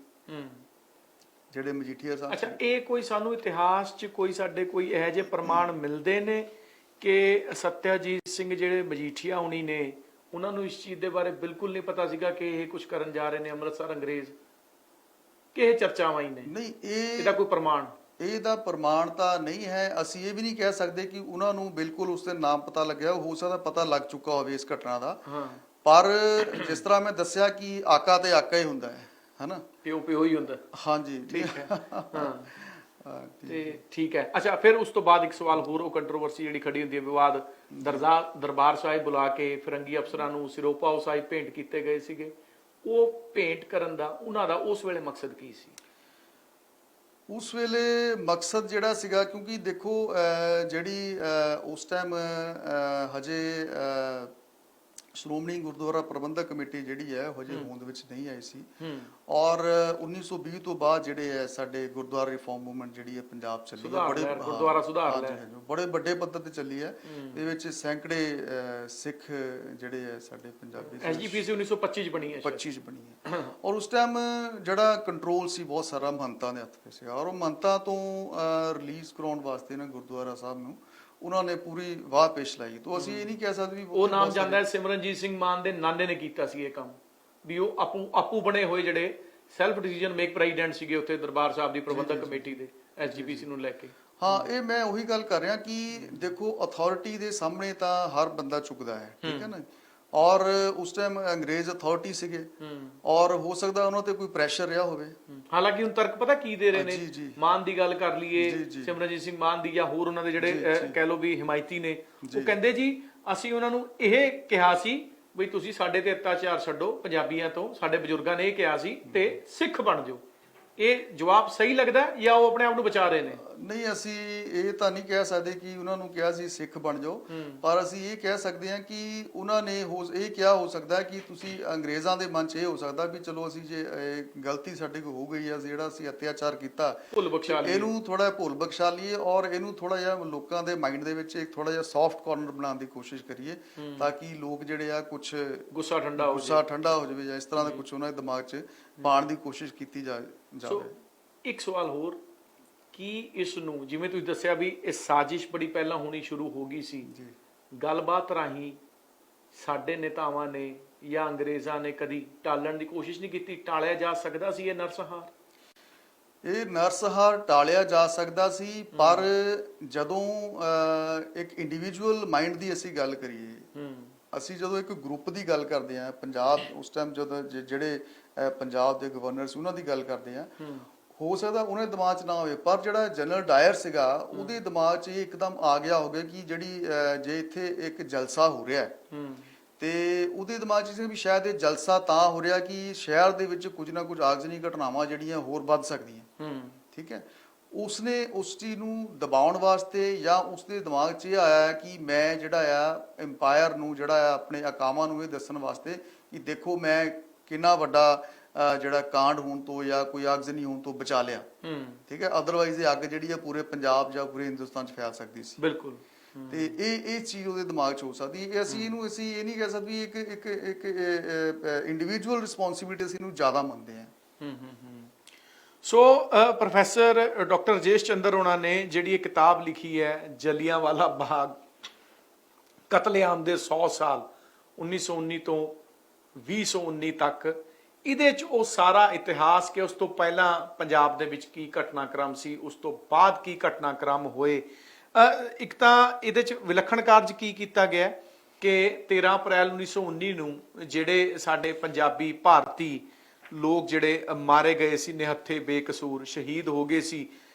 ਜਿਹੜੇ ਮਜੀਠੀਆ ਸਾਹਿਬ। ਅੱਛਾ, ਇਹ ਕੋਈ ਸਾਨੂੰ ਇਤਿਹਾਸ 'ਚ ਕੋਈ ਸਾਡੇ ਕੋਈ ਇਹੋ ਜਿਹੇ ਪ੍ਰਮਾਣ ਮਿਲਦੇ ਨੇ ਕਿ ਸਤਿਆਜੀਤ ਸਿੰਘ ਜਿਹੜੇ ਮਜੀਠੀਆ ਹੁਣੀ ਨੇ, ਉਹਨਾਂ ਨੂੰ ਇਸ ਚੀਜ਼ ਦੇ ਬਾਰੇ ਬਿਲਕੁਲ ਨਹੀਂ ਪਤਾ ਸੀਗਾ ਕਿ ਇਹ ਕੁਝ ਕਰਨ ਜਾ ਰਹੇ ਨੇ ਅੰਮ੍ਰਿਤਸਰ ਅੰਗਰੇਜ਼, ਕਿ ਇਹ ਚਰਚਾਵਾਂ ਹੀ ਨੇ? ਨਹੀਂ, ਇਹਦਾ ਕੋਈ ਪ੍ਰਮਾਣ, ਇਹਦਾ ਪ੍ਰਮਾਣ ਤਾਂ ਨਹੀਂ ਹੈ। ਅਸੀਂ ਇਹ ਵੀ ਨਹੀਂ ਕਹਿ ਸਕਦੇ ਕਿ ਉਹਨਾਂ ਨੂੰ ਬਿਲਕੁਲ ਉਸ ਦੇ ਨਾਮ ਪਤਾ ਲੱਗਿਆ, ਹੋ ਸਕਦਾ ਪਤਾ ਲੱਗ ਚੁੱਕਾ ਹੋਵੇ ਇਸ ਘਟਨਾ ਦਾ। ਪਰ ਜਿਸ ਤਰ੍ਹਾਂ ਮੈਂ ਦੱਸਿਆ ਕਿ ਆਕਾ ਤੇ ਆਕਾ ਹੀ ਹੁੰਦਾ ਹੈ, ਹਨਾ, ਪਿਓ ਹੀ ਹੁੰਦਾ। ਹਾਂਜੀ, ਠੀਕ ਹੈ, ਤੇ ਠੀਕ ਹੈ। ਅੱਛਾ, ਫਿਰ ਉਸ ਤੋਂ ਬਾਅਦ ਇੱਕ ਸਵਾਲ ਹੋਰ, ਉਹ ਕੰਟਰੋਵਰਸੀ ਜਿਹੜੀ ਖੜੀ ਹੁੰਦੀ ਹੈ, ਵਿਵਾਦ, ਦਰਬਾਰ ਸਾਹਿਬ ਬੁਲਾ ਕੇ ਫਿਰੰਗੀ ਅਫਸਰਾਂ ਨੂੰ ਸਿਰੋਪਾ ਸਾਹਿਬ ਭੇਂਟ ਕੀਤੇ ਗਏ ਸੀਗੇ, ਉਹ ਭੇਂਟ ਕਰਨ ਦਾ ਉਹਨਾਂ ਦਾ ਉਸ ਵੇਲੇ ਮਕਸਦ ਕੀ ਸੀ? ਉਸ ਵੇਲੇ ਮਕਸਦ ਜਿਹੜਾ ਸੀਗਾ, ਕਿਉਂਕਿ ਦੇਖੋ ਜਿਹੜੀ ਉਸ ਟਾਈਮ ਹਜੇ ਸ਼੍ਰੋਮਣੀ ਗੁਰਦੁਆਰਾ ਪ੍ਰਬੰਧਕ ਕਮੇਟੀ ਜਿਹੜੀ ਹੈ ਹਜੇ ਹੋਂਦ ਵਿੱਚ ਨਹੀਂ ਆਈ ਸੀ, ਔਰ 1920 ਤੋਂ ਬਾਅਦ ਜਿਹੜੇ ਹੈ ਸਾਡੇ ਗੁਰਦੁਆਰਾ ਰਿਫਾਰਮ ਮੂਵਮੈਂਟ ਜਿਹੜੀ ਹੈ ਪੰਜਾਬ ਚੱਲੀ ਹੈ, ਗੁਰਦੁਆਰਾ ਸੁਧਾਰ ਬੜੇ ਵੱਡੇ ਪੱਧਰ ਤੇ ਚੱਲੀ ਹੈ। ਇਹਦੇ ਵਿੱਚ ਸੈਂਕੜੇ ਸਿੱਖ ਜਿਹੜੇ ਹੈ ਸਾਡੇ ਪੰਜਾਬੀ, ਐਸਜੀਪੀਸੀ 1925 ਚ ਬਣੀ ਹੈ, 25 ਚ ਬਣੀ ਹੈ, ਔਰ ਉਸ ਟਾਈਮ ਜਿਹੜਾ ਕੰਟਰੋਲ ਸੀ ਬਹੁਤ ਸਾਰਾ ਮਹੰਤਾਂ ਦੇ ਹੱਥ ਵਿੱਚ ਸੀਗਾ, ਔਰ ਉਹ ਮਹੰਤਾਂ ਤੋਂ ਰਿਲੀਜ਼ ਕਰਾਉਣ ਵਾਸਤੇ ਨਾ ਗੁਰਦੁਆਰਾ ਸਾਹਿਬ ਨੂੰ ਉਹਨਾਂ ਨੇ ਪੂਰੀ ਵਾਹ ਪੇਸ਼ ਲਾਈ। ਤਾਂ ਅਸੀਂ ਇਹ ਨਹੀਂ ਕਹਿ ਸਕਦੇ ਵੀ ਉਹ ਨਾਮ ਜਾਂਦਾ ਹੈ ਸਿਮਰਨਜੀਤ ਸਿੰਘ ਮਾਨ ਦੇ ਨਾਨੇ ਨੇ ਕੀਤਾ ਸੀ ਇਹ ਕੰਮ, ਵੀ ਉਹ ਆਪੂ ਬਣੇ ਹੋਏ ਜਿਹੜੇ ਸੈਲਫ ਡਿਸੀਜਨ ਮੇਕ ਪ੍ਰੈਜ਼ੀਡੈਂਟ ਸੀਗੇ ਉੱਥੇ ਦਰਬਾਰ ਸਾਹਿਬ ਦੀ ਪ੍ਰਬੰਧਕ ਕਮੇਟੀ ਦੇ, ਐਸਜੀਪੀਸੀ ਨੂੰ ਲੈ ਕੇ। ਹਾਂ, ਇਹ ਮੈਂ ਉਹੀ ਗੱਲ ਕਰ ਰਿਹਾ ਕਿ ਦੇਖੋ ਅਥਾਰਟੀ ਦੇ ਸਾਹਮਣੇ ਤਾਂ ਹਰ ਬੰਦਾ ਝੁਕਦਾ ਹੈ, ਠੀਕ ਹੈ ਨਾ। ਔਰ ਉਸ ਟਾਈਮ ਅੰਗਰੇਜ਼ ਅਥਾਰਟੀ ਸੀਗੇ, ਔਰ ਹੋ ਸਕਦਾ ਉਹਨਾਂ ਤੇ ਕੋਈ ਪ੍ਰੈਸ਼ਰ ਰਿਹਾ ਹੋਵੇ। ਹਾਲਾਂਕਿ ਹੁਣ ਤਰਕ ਪਤਾ ਕੀ ਦੇ ਰਹੇ ਨੇ, ਜੀ ਜੀ ਮਾਨ ਦੀ ਗੱਲ ਕਰ ਲਈਏ, ਜੀ। ਸਿਮਰਨਜੀਤ ਸਿੰਘ ਮਾਨ ਦੀ ਜਾਂ ਹੋਰ ਉਹਨਾਂ ਦੇ ਜਿਹੜੇ ਕਹਿ ਲਓ ਵੀ ਹਿਮਾਇਤੀ ਨੇ, ਉਹ ਕਹਿੰਦੇ ਜੀ ਅਸੀਂ ਉਹਨਾਂ ਨੂੰ ਇਹ ਕਿਹਾ ਸੀ ਵੀ ਤੁਸੀਂ ਸਾਡੇ ਤੇ ਅਤਿਆਚਾਰ ਛੱਡੋ ਪੰਜਾਬੀਆਂ ਤੋਂ, ਸਾਡੇ ਬਜ਼ੁਰਗਾਂ ਨੇ ਇਹ ਕਿਹਾ ਸੀ, ਤੇ ਸਿੱਖ ਬਣ ਜਾਓ। ਇਹ ਜਵਾਬ ਸਹੀ ਲੱਗਦਾ ਜਾਂ ਉਹ ਆਪਣੇ ਆਪ ਨੂੰ ਬਚਾ ਰਹੇ ਨੇ? ਨਹੀਂ, ਅਸੀਂ ਇਹ ਤਾਂ ਨਹੀਂ ਕਹਿ ਸਕਦੇ ਕਿ ਉਹਨਾਂ ਨੂੰ ਕਿਹਾ ਸੀ ਸਿੱਖ ਬਣ ਜਾਓ, ਪਰ ਅਸੀਂ ਇਹ ਕਹਿ ਸਕਦੇ ਹਾਂ ਕਿ ਉਹਨਾਂ ਨੇ ਇਹ ਕਿਹਾ ਹੋ ਸਕਦਾ ਹੈ ਕਿ ਤੁਸੀਂ ਅੰਗਰੇਜ਼ਾਂ ਦੇ ਮਨ 'ਚ ਇਹ ਹੋ ਸਕਦਾ ਵੀ ਚਲੋ ਅਸੀਂ ਜੇ ਗਲਤੀ ਸਾਡੇ ਕੋਲ ਹੋ ਗਈ ਹੈ, ਜਿਹੜਾ ਅਸੀਂ ਅਤਿਆਚਾਰ ਕੀਤਾ, ਭੁੱਲ ਬਖਸ਼ਾ ਲਈਏ, ਇਹਨੂੰ ਥੋੜਾ ਭੁੱਲ ਬਖਸ਼ਾ ਲਈਏ, ਔਰ ਇਹਨੂੰ ਥੋੜਾ ਜਿਹਾ ਲੋਕਾਂ ਦੇ ਮਾਈਂਡ ਦੇ ਵਿੱਚ ਇੱਕ ਥੋੜਾ ਜਿਹਾ ਸੌਫਟ ਕਾਰਨਰ ਬਣਾਉਣ ਦੀ ਕੋਸ਼ਿਸ਼ ਕਰੀਏ, ਤਾਂ ਕਿ ਲੋਕ ਜਿਹੜੇ ਆ ਕੁਝ ਗੁੱਸਾ ਠੰਡਾ ਹੋ ਜਾਵੇ ਜਾਂ ਇਸ ਤਰ੍ਹਾਂ ਦਾ ਕੁਝ ਉਹਨਾਂ ਦੇ ਦਿਮਾਗ 'ਚ ਪਾਉਣ ਦੀ ਕੋਸ਼ਿਸ਼ ਕੀਤੀ ਜਾਵੇ। ਇੱਕ ਸਵਾਲ ਹੋਰ, ਕੀ ਇਸ ਨੂੰ ਜਿਵੇਂ ਤੁਸੀਂ ਦੱਸਿਆ ਵੀ ਇਹ ਸਾਜ਼ਿਸ਼ ਬੜੀ ਪਹਿਲਾਂ ਹੋਣੀ ਸ਼ੁਰੂ ਹੋ ਗਈ ਸੀ, ਗੱਲਬਾਤ ਰਾਹੀਂ ਸਾਡੇ ਨੇਤਾਵਾਂ ਨੇ ਜਾਂ ਅੰਗਰੇਜ਼ਾਂ ਨੇ ਕਦੀ ਟਾਲਣ ਦੀ ਕੋਸ਼ਿਸ਼ ਨਹੀਂ ਕੀਤੀ? ਟਾਲਿਆ ਜਾ ਸਕਦਾ ਸੀ ਇਹ ਨਰਸੰਹਾਰ? ਇਹ ਨਰਸੰਹਾਰ ਟਾਲਿਆ ਜਾ ਸਕਦਾ ਸੀ, ਪਰ ਜਦੋਂ ਇੱਕ ਇੰਡੀਵਿਜੂਅਲ ਮਾਈਂਡ ਦੀ ਅਸੀਂ ਗੱਲ ਕਰੀਏ, ਅਸੀਂ ਜਦੋਂ ਇੱਕ ਗਰੁੱਪ ਦੀ ਗੱਲ ਕਰਦੇ ਹਾਂ, ਪੰਜਾਬ ਉਸ ਟਾਈਮ ਜਦੋਂ ਜਿਹੜੇ ਪੰਜਾਬ ਦੇ ਗਵਰਨਰ ਸੀ ਉਹਨਾਂ ਦੀ ਗੱਲ ਕਰਦੇ ਹਾਂ, ਹੋ ਸਕਦਾ ਉਹਨਾਂ ਦੇ ਦਿਮਾਗ 'ਚ ਨਾ ਹੋਵੇ, ਪਰ ਜਿਹੜਾ ਜਨਰਲ ਡਾਇਰ ਸੀਗਾ ਉਹਦੇ ਦਿਮਾਗ 'ਚ ਇਹ ਇੱਕਦਮ ਆ ਗਿਆ ਹੋਵੇ ਕਿ ਜਿਹੜੀ ਜੇ ਇੱਥੇ ਇੱਕ ਜਲਸਾ ਹੋ ਰਿਹਾ ਤੇ ਉਹਦੇ ਦਿਮਾਗ 'ਚ ਸੀ ਵੀ ਸ਼ਾਇਦ ਇਹ ਜਲਸਾ ਤਾਂ ਹੋ ਰਿਹਾ ਕਿ ਸ਼ਹਿਰ ਦੇ ਵਿੱਚ ਕੁਝ ਨਾ ਕੁਝ ਆਗਜ਼ਨੀ ਘਟਨਾਵਾਂ ਜਿਹੜੀਆਂ ਹੋਰ ਵੱਧ ਸਕਦੀਆਂ, ਠੀਕ ਹੈ। ਉਸਨੇ ਉਸ ਚੀਜ਼ ਨੂੰ ਦਬਾਉਣ ਵਾਸਤੇ ਜਾਂ ਉਸਦੇ ਦਿਮਾਗ 'ਚ ਇਹ ਆਇਆ ਕਿ ਮੈਂ ਜਿਹੜਾ ਆ ਐਮਪਾਇਰ ਨੂੰ ਜਿਹੜਾ ਆ ਆਪਣੇ ਅਕਾਵਾਂ ਨੂੰ ਇਹ ਦੱਸਣ ਵਾਸਤੇ ਕਿ ਦੇਖੋ ਮੈਂ ਕਿੰਨਾ ਵੱਡਾ ਜਿਹੜਾ ਕਾਂਡ ਹੋਣ ਤੋਂ ਜਾਂ ਕੋਈ ਆਗਜ਼ਨੀ ਹੋਣ ਤੋਂ ਬਚਾ ਲਿਆ, ਠੀਕ ਹੈ। ਅਦਰਵਾਈਜ਼ ਇਹ ਅੱਗ ਜਿਹੜੀ ਆ ਪੂਰੇ ਪੰਜਾਬ ਜਾਂ ਪੂਰੇ ਹਿੰਦੁਸਤਾਨ 'ਚ ਫੈਲ ਸਕਦੀ ਸੀ। ਬਿਲਕੁਲ। ਤੇ ਇਹ ਚੀਜ਼ ਉਹਦੇ ਦਿਮਾਗ 'ਚ ਹੋ ਸਕਦੀ ਹੈ। ਅਸੀਂ ਇਹ ਨਹੀਂ ਕਹਿ ਸਕਦੇ ਇੱਕ ਇੰਡੀਵਿਜੂਅਲ ਰਿਸਪੌਂਸਿਬਿਲਿਟੀ ਅਸੀਂ ਇਹਨੂੰ ਜ਼ਿਆਦਾ ਮੰਨਦੇ ਹਾਂ। ਸੋ ਪ੍ਰੋਫੈਸਰ ਡਾਕਟਰ ਰਾਜੇਸ਼ ਚੰਦਰ ਹੋਣਾ ਨੇ ਜਿਹੜੀ ਇਹ ਕਿਤਾਬ ਲਿਖੀ ਹੈ ਜਲਿਆਂਵਾਲਾ ਬਾਗ ਕਤਲੇਆਮ ਦੇ 100 ਸਾਲ 1919 ਤੋਂ 2019 ਤੱਕ, ਇਹਦੇ 'ਚ ਉਹ ਸਾਰਾ ਇਤਿਹਾਸ ਕਿ ਉਸ ਤੋਂ ਪਹਿਲਾਂ ਪੰਜਾਬ ਦੇ ਵਿੱਚ ਕੀ ਘਟਨਾਕ੍ਰਮ ਸੀ, ਉਸ ਤੋਂ ਬਾਅਦ ਕੀ ਘਟਨਾਕ੍ਰਮ ਹੋਏ। ਇੱਕ ਤਾਂ ਇਹਦੇ 'ਚ ਵਿਲੱਖਣ ਕਾਰਜ ਕੀ ਕੀਤਾ ਗਿਆ ਕਿ 13 ਅਪ੍ਰੈਲ 1919 ਨੂੰ ਜਿਹੜੇ ਸਾਡੇ ਪੰਜਾਬੀ ਭਾਰਤੀ ਲੋਕ ਜਿਹੜੇ ਮਾਰੇ ਗਏ ਸੀ, ਨਿਹੱਥੇ ਬੇਕਸੂਰ ਸ਼ਹੀਦ ਹੋ ਗਏ ਸੀ,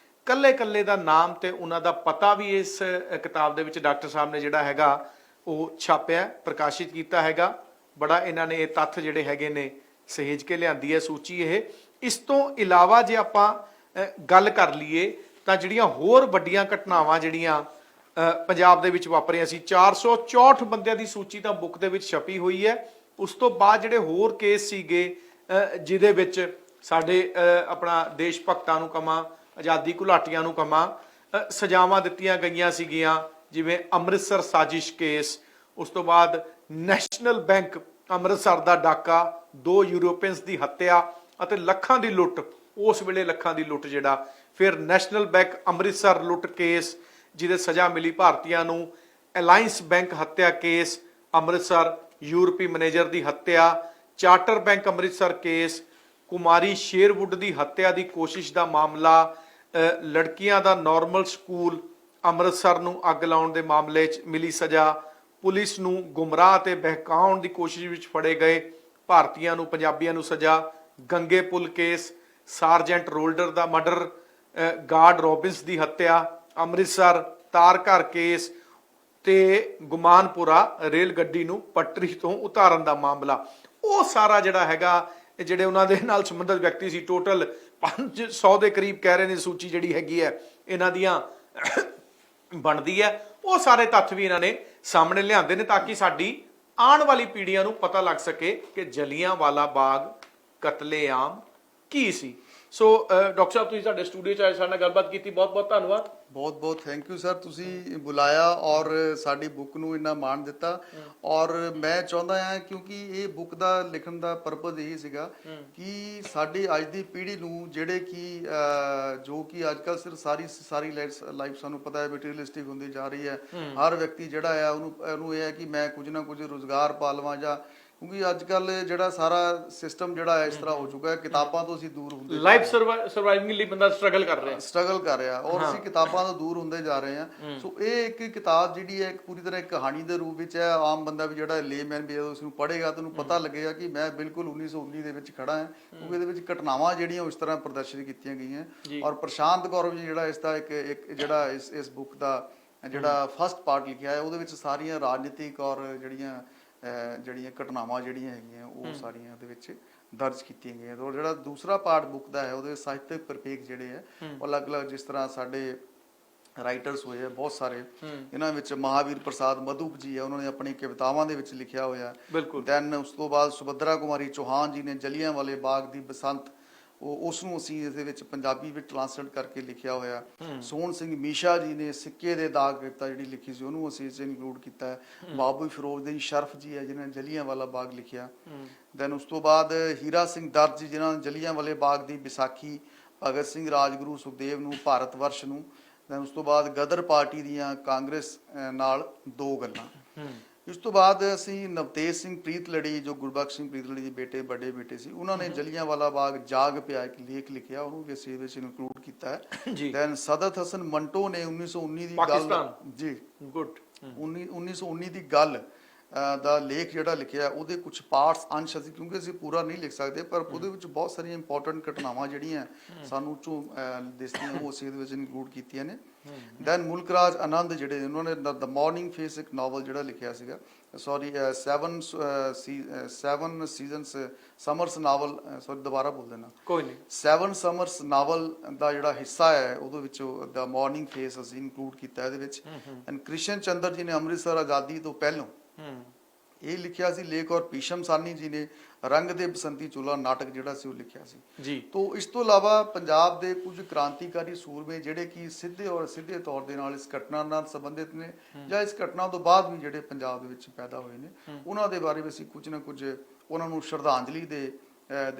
ਕੱਲੇ ਕੱਲੇ ਦਾ ਨਾਮ ਤੇ ਉਹਨਾਂ ਦਾ ਪਤਾ ਵੀ ਇਸ ਕਿਤਾਬ ਦੇ ਵਿੱਚ ਡਾਕਟਰ ਸਾਹਿਬ ਨੇ ਜਿਹੜਾ ਹੈਗਾ ਉਹ ਛਾਪਿਆ, ਪ੍ਰਕਾਸ਼ਿਤ ਕੀਤਾ ਹੈਗਾ। ਬੜਾ ਇਹਨਾਂ ਨੇ ਇਹ ਤੱਥ ਜਿਹੜੇ ਹੈਗੇ ਨੇ ਸਹੇਜ ਕੇ ਲਿਆਂਦੀ ਹੈ ਸੂਚੀ ਇਹ। ਇਸ ਤੋਂ ਇਲਾਵਾ ਜੇ ਆਪਾਂ ਗੱਲ ਕਰ ਲਈਏ ਤਾਂ ਜਿਹੜੀਆਂ ਹੋਰ ਵੱਡੀਆਂ ਘਟਨਾਵਾਂ ਜਿਹੜੀਆਂ ਪੰਜਾਬ ਦੇ ਵਿੱਚ ਵਾਪਰੀਆਂ ਸੀ, 464 ਬੰਦਿਆਂ ਦੀ ਸੂਚੀ ਤਾਂ ਬੁੱਕ ਦੇ ਵਿੱਚ ਛਪੀ ਹੋਈ ਹੈ। ਉਸ ਤੋਂ ਬਾਅਦ ਜਿਹੜੇ ਹੋਰ ਕੇਸ ਸੀਗੇ ਜਿਹਦੇ ਵਿੱਚ ਸਾਡੇ ਆਪਣਾ ਦੇਸ਼ ਭਗਤਾਂ ਨੂੰ ਕਮਾਂ, ਆਜ਼ਾਦੀ ਘੁਲਾਟੀਆਂ ਨੂੰ ਕਮਾਂ ਸਜ਼ਾਵਾਂ ਦਿੱਤੀਆਂ ਗਈਆਂ ਸੀਗੀਆਂ, ਜਿਵੇਂ ਅੰਮ੍ਰਿਤਸਰ ਸਾਜ਼ਿਸ਼ ਕੇਸ, ਉਸ ਤੋਂ ਬਾਅਦ ਨੈਸ਼ਨਲ ਬੈਂਕ ਅੰਮ੍ਰਿਤਸਰ ਦਾ ਡਾਕਾ, 2 ਯੂਰੋਪੀਅਨਸ ਦੀ ਹੱਤਿਆ ਅਤੇ ਲੱਖਾਂ ਦੀ ਲੁੱਟ, ਉਸ ਵੇਲੇ ਲੱਖਾਂ ਦੀ ਲੁੱਟ ਜਿਹੜਾ, ਫਿਰ ਨੈਸ਼ਨਲ ਬੈਂਕ ਅੰਮ੍ਰਿਤਸਰ ਲੁੱਟ ਕੇਸ ਜਿਹਦੇ ਸਜ਼ਾ ਮਿਲੀ ਭਾਰਤੀਆਂ ਨੂੰ, ਅਲਾਇੰਸ ਬੈਂਕ ਹੱਤਿਆ ਕੇਸ ਅੰਮ੍ਰਿਤਸਰ, ਯੂਰਪੀ ਮੈਨੇਜਰ ਦੀ ਹੱਤਿਆ, ਚਾਰਟਰ ਬੈਂਕ ਅੰਮ੍ਰਿਤਸਰ ਕੇਸ, ਕੁਮਾਰੀ ਸ਼ੇਰਵੁੱਡ ਦੀ ਹੱਤਿਆ ਦੀ ਕੋਸ਼ਿਸ਼ ਦਾ ਮਾਮਲਾ, ਲੜਕੀਆਂ ਦਾ ਨਾਰਮਲ ਸਕੂਲ ਅੰਮ੍ਰਿਤਸਰ ਨੂੰ ਅੱਗ ਲਾਉਣ ਦੇ ਮਾਮਲੇ 'ਚ ਮਿਲੀ ਸਜ਼ਾ, ਪੁਲਿਸ ਨੂੰ ਗੁੰਮਰਾਹ ਤੇ ਬਹਿਕਾਉਣ ਦੀ ਕੋਸ਼ਿਸ਼ ਵਿੱਚ ਫੜੇ ਗਏ ਭਾਰਤੀਆਂ ਨੂੰ, ਪੰਜਾਬੀਆਂ ਨੂੰ ਸਜ਼ਾ, ਗੰਗੇ ਪੁਲ ਕੇਸ, ਸਾਰਜੈਂਟ ਰੋਲਡਰ ਦਾ ਮਰਡਰ, ਗਾਰਡ ਰੋਬਿਨਸ ਦੀ ਹੱਤਿਆ ਅੰਮ੍ਰਿਤਸਰ, ਤਾਰਘਰ ਕੇਸ ਤੇ ਗੁਮਾਨਪੁਰਾ ਰੇਲ ਗੱਡੀ ਨੂੰ ਪਟਰੀ ਤੋਂ ਉਤਾਰਨ ਦਾ ਮਾਮਲਾ। ਉਹ ਸਾਰਾ ਜਿਹੜਾ ਹੈਗਾ ਜਿਹੜੇ ਉਹਨਾਂ ਦੇ ਨਾਲ ਸੰਬੰਧਿਤ ਵਿਅਕਤੀ ਸੀ, ਟੋਟਲ 500 ਦੇ ਕਰੀਬ ਕਹਿ ਰਹੇ ਨੇ ਸੂਚੀ ਜਿਹੜੀ ਹੈਗੀ ਹੈ ਇਹਨਾਂ ਦੀਆਂ ਬਣਦੀ ਹੈ। ਉਹ ਸਾਰੇ ਤੱਥ ਵੀ ਇਹਨਾਂ ਨੇ ਸਾਹਮਣੇ ਲਿਆਂਦੇ ਨੇ ਤਾਂ ਕਿ ਸਾਡੀ ਆਉਣ ਵਾਲੀ ਪੀੜ੍ਹੀਆਂ ਨੂੰ ਪਤਾ ਲੱਗ ਸਕੇ ਕਿ ਜਲਿਆਂਵਾਲਾ ਬਾਗ ਕਤਲੇਆਮ ਕੀ ਸੀ। ਸੋ ਡਾਕਟਰ ਸਾਹਿਬ ਤੁਸੀਂ ਸਾਡੇ ਸਟੂਡੀਓ 'ਚ ਆਏ, ਸਾਡੇ ਨਾਲ ਗੱਲਬਾਤ ਕੀਤੀ, ਬਹੁਤ ਬਹੁਤ ਧੰਨਵਾਦ। ਬਹੁਤ ਬਹੁਤ ਥੈਂਕ ਯੂ ਸਰ, ਤੁਸੀਂ ਬੁਲਾਇਆ ਔਰ ਸਾਡੀ ਬੁੱਕ ਨੂੰ ਇੰਨਾ ਮਾਣ ਦਿੱਤਾ। ਔਰ ਮੈਂ ਚਾਹੁੰਦਾ ਹਾਂ ਕਿਉਂਕਿ ਇਹ ਬੁੱਕ ਦਾ ਲਿਖਣ ਦਾ ਪਰਪਸ ਇਹੀ ਸੀਗਾ ਕਿ ਸਾਡੀ ਅੱਜ ਦੀ ਪੀੜ੍ਹੀ ਨੂੰ ਜਿਹੜੇ ਕਿ ਜੋ ਕਿ ਅੱਜ ਕੱਲ੍ਹ ਸਿਰਫ ਸਾਰੀ ਲਾਈਫ ਸਾਨੂੰ ਪਤਾ ਹੈ ਮਟੀਰੀਅਲਿਸਟਿਕ ਹੁੰਦੀ ਜਾ ਰਹੀ ਹੈ। ਹਰ ਵਿਅਕਤੀ ਜਿਹੜਾ ਆ ਉਹਨੂੰ ਇਹ ਹੈ ਕਿ ਮੈਂ ਕੁਝ ਨਾ ਕੁਝ ਰੁਜ਼ਗਾਰ ਪਾ ਲਵਾਂ ਜਾਂ ਕਿਉਂਕਿ ਅੱਜ ਕੱਲ ਜਿਹੜਾ ਸਾਰਾ ਸਿਸਟਮ ਜਿਹੜਾ ਹੈ ਇਸ ਤਰ੍ਹਾਂ ਹੋ ਚੁੱਕਾ ਹੈ, ਕਿਤਾਬਾਂ ਤੋਂ ਅਸੀਂ ਦੂਰ ਹੁੰਦੇ ਲਾਈਫ ਸਰਵਾਈਵਿੰਗ ਲਈ ਬੰਦਾ ਸਟਰਗਲ ਕਰ ਰਿਹਾ ਸਟਰਗਲ ਕਰ ਰਿਹਾ, ਔਰ ਅਸੀਂ ਕਿਤਾਬਾਂ ਤੋਂ ਦੂਰ ਹੁੰਦੇ ਜਾ ਰਹੇ ਹਾਂ। ਸੋ ਇਹ ਇੱਕ ਕਿਤਾਬ ਜਿਹੜੀ ਹੈ ਇੱਕ ਪੂਰੀ ਤਰ੍ਹਾਂ ਇੱਕ ਕਹਾਣੀ ਦੇ ਰੂਪ ਵਿੱਚ ਹੈ। ਆਮ ਬੰਦਾ ਵੀ ਜਿਹੜਾ ਲੇਮੈਨ ਵੀ ਜਦੋਂ ਉਸ ਨੂੰ ਪੜ੍ਹੇਗਾ ਤਾਂ ਉਹਨੂੰ ਪਤਾ ਲੱਗੇਗਾ ਕਿ ਮੈਂ ਬਿਲਕੁਲ 1919 ਦੇ ਵਿੱਚ ਖੜਾ ਹਾਂ, ਕਿਉਂਕਿ ਇਹਦੇ ਵਿੱਚ ਘਟਨਾਵਾਂ ਜਿਹੜੀਆਂ ਉਸ ਤਰ੍ਹਾਂ ਪ੍ਰਦਰਸ਼ਿਤ ਕੀਤੀਆਂ ਗਈਆਂ। ਔਰ ਪ੍ਰਸ਼ਾਂਤ ਗੌਰਵ ਜੀ ਜਿਹੜਾ ਇਸ ਦਾ ਇੱਕ ਜਿਹੜਾ ਇਸ ਬੁੱਕ ਦਾ ਜਿਹੜਾ ਫਸਟ ਪਾਰਟ ਲਿਖਿਆ ਹੈ, ਉਹਦੇ ਵਿੱਚ ਸਾਰੀਆਂ ਰਾਜਨੀਤਿਕ ਔਰ ਜਿਹੜੀਆਂ ਘਟਨਾਵਾਂ ਜਿਹੜੀਆਂ ਹੈਗੀਆਂ ਉਹ ਸਾਰੀਆਂ ਉਹਦੇ ਵਿੱਚ ਦਰਜ ਕੀਤੀਆਂ ਗਈਆਂ। ਔਰ ਜਿਹੜਾ ਦੂਸਰਾ ਪਾਰਟ ਬੁੱਕ ਦਾ ਹੈ ਉਹਦੇ ਸਾਹਿਤਕ ਪ੍ਰਪੇਖ ਜਿਹੜੇ ਹੈ ਉਹ ਅਲੱਗ-ਅਲੱਗ, ਜਿਸ ਤਰ੍ਹਾਂ ਸਾਡੇ ਰਾਈਟਰਸ ਹੋਏ ਆ ਬਹੁਤ ਸਾਰੇ, ਇਹਨਾਂ ਵਿੱਚ ਮਹਾਵੀਰ ਪ੍ਰਸਾਦ ਮਧੂਕ ਜੀ ਹੈ, ਉਹਨਾਂ ਨੇ ਆਪਣੀ ਕਵਿਤਾਵਾਂ ਦੇ ਵਿੱਚ ਲਿਖਿਆ ਹੋਇਆ। ਦੈਨ ਉਸ ਤੋਂ ਬਾਅਦ ਸੁਭਦਰਾ ਕੁਮਾਰੀ ਚੌਹਾਨ ਜੀ ਨੇ ਜਲਿਆਂਵਾਲੇ ਬਾਗ ਦੀ ਬਸੰਤ, ਉਸ ਨੂੰ ਅਸੀਂ ਇਹਦੇ ਵਿੱਚ ਪੰਜਾਬੀ ਵਿੱਚ ਟ੍ਰਾਂਸਲੇਟ ਕਰਕੇ ਲਿਖਿਆ ਹੋਇਆ। ਸੋਹਣ ਸਿੰਘ ਮੀਸ਼ਾ ਜੀ ਨੇ ਸਿੱਕੇ ਦੇ ਦਾਗ ਕਵਿਤਾ ਜਿਹੜੀ ਲਿਖੀ ਸੀ ਉਹਨੂੰ ਅਸੀਂ ਇਸ ਇਨਕਲੂਡ ਕੀਤਾ ਹੈ। ਬਾਬੂ ਫਿਰੋਜ਼ਦੀਨ ਸ਼ਰਫ ਜੀ ਹੈ ਜਿਨ੍ਹਾਂ ਨੇ ਜਲਿਆਂਵਾਲਾ ਬਾਗ ਲਿਖਿਆ। ਦੈਨ ਉਸ ਤੋਂ ਬਾਅਦ ਹੀਰਾ ਸਿੰਘ ਦਰਦ ਜੀ ਜਿਨ੍ਹਾਂ ਨੇ ਜਲਿਆਂਵਾਲੇ ਬਾਗ ਦੀ ਵਿਸਾਖੀ, ਭਗਤ ਸਿੰਘ, ਰਾਜਗੁਰੂ, ਸੁਖਦੇਵ ਨੂੰ, ਭਾਰਤ ਵਰਸ਼ ਨੂੰ। ਦੈਨ ਉਸ ਤੋਂ ਬਾਅਦ ਗਦਰ ਪਾਰਟੀ ਦੀਆਂ ਕਾਂਗਰਸ ਨਾਲ ਦੋ ਗੱਲਾਂ। ਇਸ ਤੋਂ ਬਾਅਦ ਅਸੀਂ ਨਵਤੇਜ ਸਿੰਘ ਪ੍ਰੀਤਲੜੀ, ਜੋ ਗੁਰਬਖਸ਼ ਸਿੰਘ ਪ੍ਰੀਤਲੜੀ ਦੇ ਬੇਟੇ ਵੱਡੇ ਬੇਟੇ ਸੀ, ਉਹਨਾਂ ਨੇ ਜਲਿਆਂਵਾਲਾ ਬਾਗ ਜਾਗ ਪਿਆ ਇੱਕ ਲੇਖ ਲਿਖਿਆ, ਉਹਨੂੰ ਵੀ ਅਸੀਂ ਇਹਦੇ ਵਿੱਚ ਇਨਕਲੂਡ ਕੀਤਾ ਹੈ। ਦੈਨ ਸਦਤ ਹਸਨ ਮੰਟੋ ਨੇ 1919 ਦੀ ਗੱਲ ਜੀ ਗੁੱਡ 1919 ਦੀ ਗੱਲ ਦਾ ਲੇਖ ਜਿਹੜਾ ਲਿਖਿਆ ਉਹਦੇ ਕੁਝ ਪਾਰਟਸ ਅੰਸ਼ ਅਸੀਂ, ਕਿਉਂਕਿ ਅਸੀਂ ਪੂਰਾ ਨਹੀਂ ਲਿਖ ਸਕਦੇ, ਪਰ ਉਹਦੇ ਵਿੱਚ ਬਹੁਤ ਸਾਰੀਆਂ ਇੰਪੋਰਟੈਂਟ ਘਟਨਾਵਾਂ ਜਿਹੜੀਆਂ ਸਾਨੂੰ ਚੋਂ ਦਿਸਦੀਆਂ ਉਹ ਅਸੀਂ ਇਹਦੇ ਵਿੱਚ ਇਨਕਲੂਡ ਕੀਤੀਆਂ ਨੇ। ਦੈਨ ਮੁਲਕ ਰਾਜ ਆਨੰਦ ਜਿਹੜੇ ਉਹਨਾਂ ਨੇ ਦ ਮਾਰਨਿੰਗ ਫੇਸ ਇੱਕ ਨਾਵਲ ਜਿਹੜਾ ਲਿਖਿਆ ਸੀਗਾ, sorry 7 seasons summers novel, sorry ਦੁਬਾਰਾ ਬੋਲ ਦੇਣਾ, ਕੋਈ ਨਹੀਂ, 7 ਸਮਰਸ ਨਾਵਲ ਦਾ ਜਿਹੜਾ ਹਿੱਸਾ ਹੈ ਉਹਦੇ ਵਿੱਚ ਦ ਮਾਰਨਿੰਗ ਫੇਸ ਅਸੀਂ ਇਨਕਲੂਡ ਕੀਤਾ ਇਹਦੇ ਵਿੱਚ। ਐਂਡ ਕ੍ਰਿਸ਼ਨ ਚੰਦਰ ਜੀ ਨੇ ਅੰਮ੍ਰਿਤਸਰ ਆਜ਼ਾਦੀ ਤੋਂ ਪਹਿਲੋਂ ਇਹ ਲਿਖਿਆ ਸੀ ਲੇਖ। ਔਰ ਭੀਸ਼ਮ ਸਾਨੀ ਜੀ ਨੇ ਰੰਗ ਦੇ ਬਸੰਤੀ ਚੋਲਾ ਨਾਟਕ ਜਿਹੜਾ ਸੀ ਉਹ ਲਿਖਿਆ ਸੀ ਜੀ। ਤੋਂ ਇਸ ਤੋਂ ਇਲਾਵਾ ਪੰਜਾਬ ਦੇ ਕੁਝ ਕ੍ਰਾਂਤੀਕਾਰੀ ਸੂਰਮੇ ਜਿਹੜੇ ਕਿ ਸਿੱਧੇ ਤੌਰ ਦੇ ਨਾਲ ਇਸ ਘਟਨਾ ਨਾਲ ਸੰਬੰਧਿਤ ਨੇ, ਜਾਂ ਇਸ ਘਟਨਾ ਤੋਂ ਬਾਅਦ ਵੀ ਜਿਹੜੇ ਪੰਜਾਬ ਦੇ ਵਿੱਚ ਪੈਦਾ ਹੋਏ ਨੇ, ਉਹਨਾਂ ਦੇ ਬਾਰੇ ਵਿੱਚ ਅਸੀਂ ਕੁਝ ਨਾ ਕੁਝ ਉਹਨਾਂ ਨੂੰ ਸ਼ਰਧਾਂਜਲੀ ਦੇ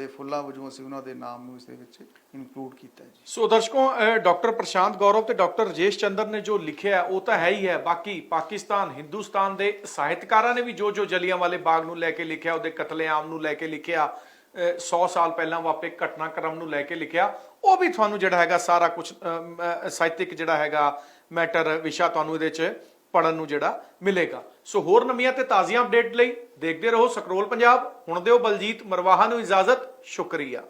ਫੁੱਲਾਂ ਵਜੋਂ ਅਸੀਂ ਉਹਨਾਂ ਦੇ ਨਾਮ ਨੂੰ ਇਸ ਦੇ ਵਿੱਚ ਇਨਕਲੂਡ ਕੀਤਾ ਹੈ ਜੀ। ਸੋ ਦਰਸ਼ਕੋ, ਡਾਕਟਰ ਪ੍ਰਸ਼ਾਂਤ ਗੌਰਵ ਤੇ ਡਾਕਟਰ ਰਜੇਸ਼ ਚੰਦਰ ਨੇ ਜੋ ਲਿਖਿਆ ਉਹ ਤਾਂ ਹੈ ਹੀ ਹੈ, ਬਾਕੀ ਪਾਕਿਸਤਾਨ ਹਿੰਦੁਸਤਾਨ ਦੇ ਸਾਹਿਤਕਾਰਾਂ ਨੇ ਵੀ ਜੋ ਜਲਿਆਂਵਾਲੇ ਬਾਗ ਨੂੰ ਲੈ ਕੇ ਲਿਖਿਆ, ਉਹਦੇ ਕਤਲੇਆਮ ਨੂੰ ਲੈ ਕੇ ਲਿਖਿਆ, 100 ਸਾਲ ਪਹਿਲਾਂ ਵਾਪਰੇ ਘਟਨਾਕ੍ਰਮ ਨੂੰ ਲੈ ਕੇ ਲਿਖਿਆ, ਉਹ ਵੀ ਤੁਹਾਨੂੰ ਜਿਹੜਾ ਹੈਗਾ ਸਾਰਾ ਕੁਝ ਸਾਹਿਤਿਕ ਜਿਹੜਾ ਹੈਗਾ ਮੈਟਰ ਵਿਸ਼ਾ ਤੁਹਾਨੂੰ ਇਹਦੇ 'ਚ ਪੜਨ ਨੂੰ ਜਿਹੜਾ ਮਿਲੇਗਾ। ਸੋ ਹੋਰ ਨਵੀਆਂ ਤੇ ਤਾਜ਼ੀਆਂ ਅਪਡੇਟ ਲਈ ਦੇਖਦੇ ਰਹੋ ਸਕਰੋਲ ਪੰਜਾਬ। ਹੁਣ ਦਿਓ ਬਲਜੀਤ ਮਰਵਾਹਾ ਨੂੰ ਇਜਾਜ਼ਤ। ਸ਼ੁਕਰੀਆ।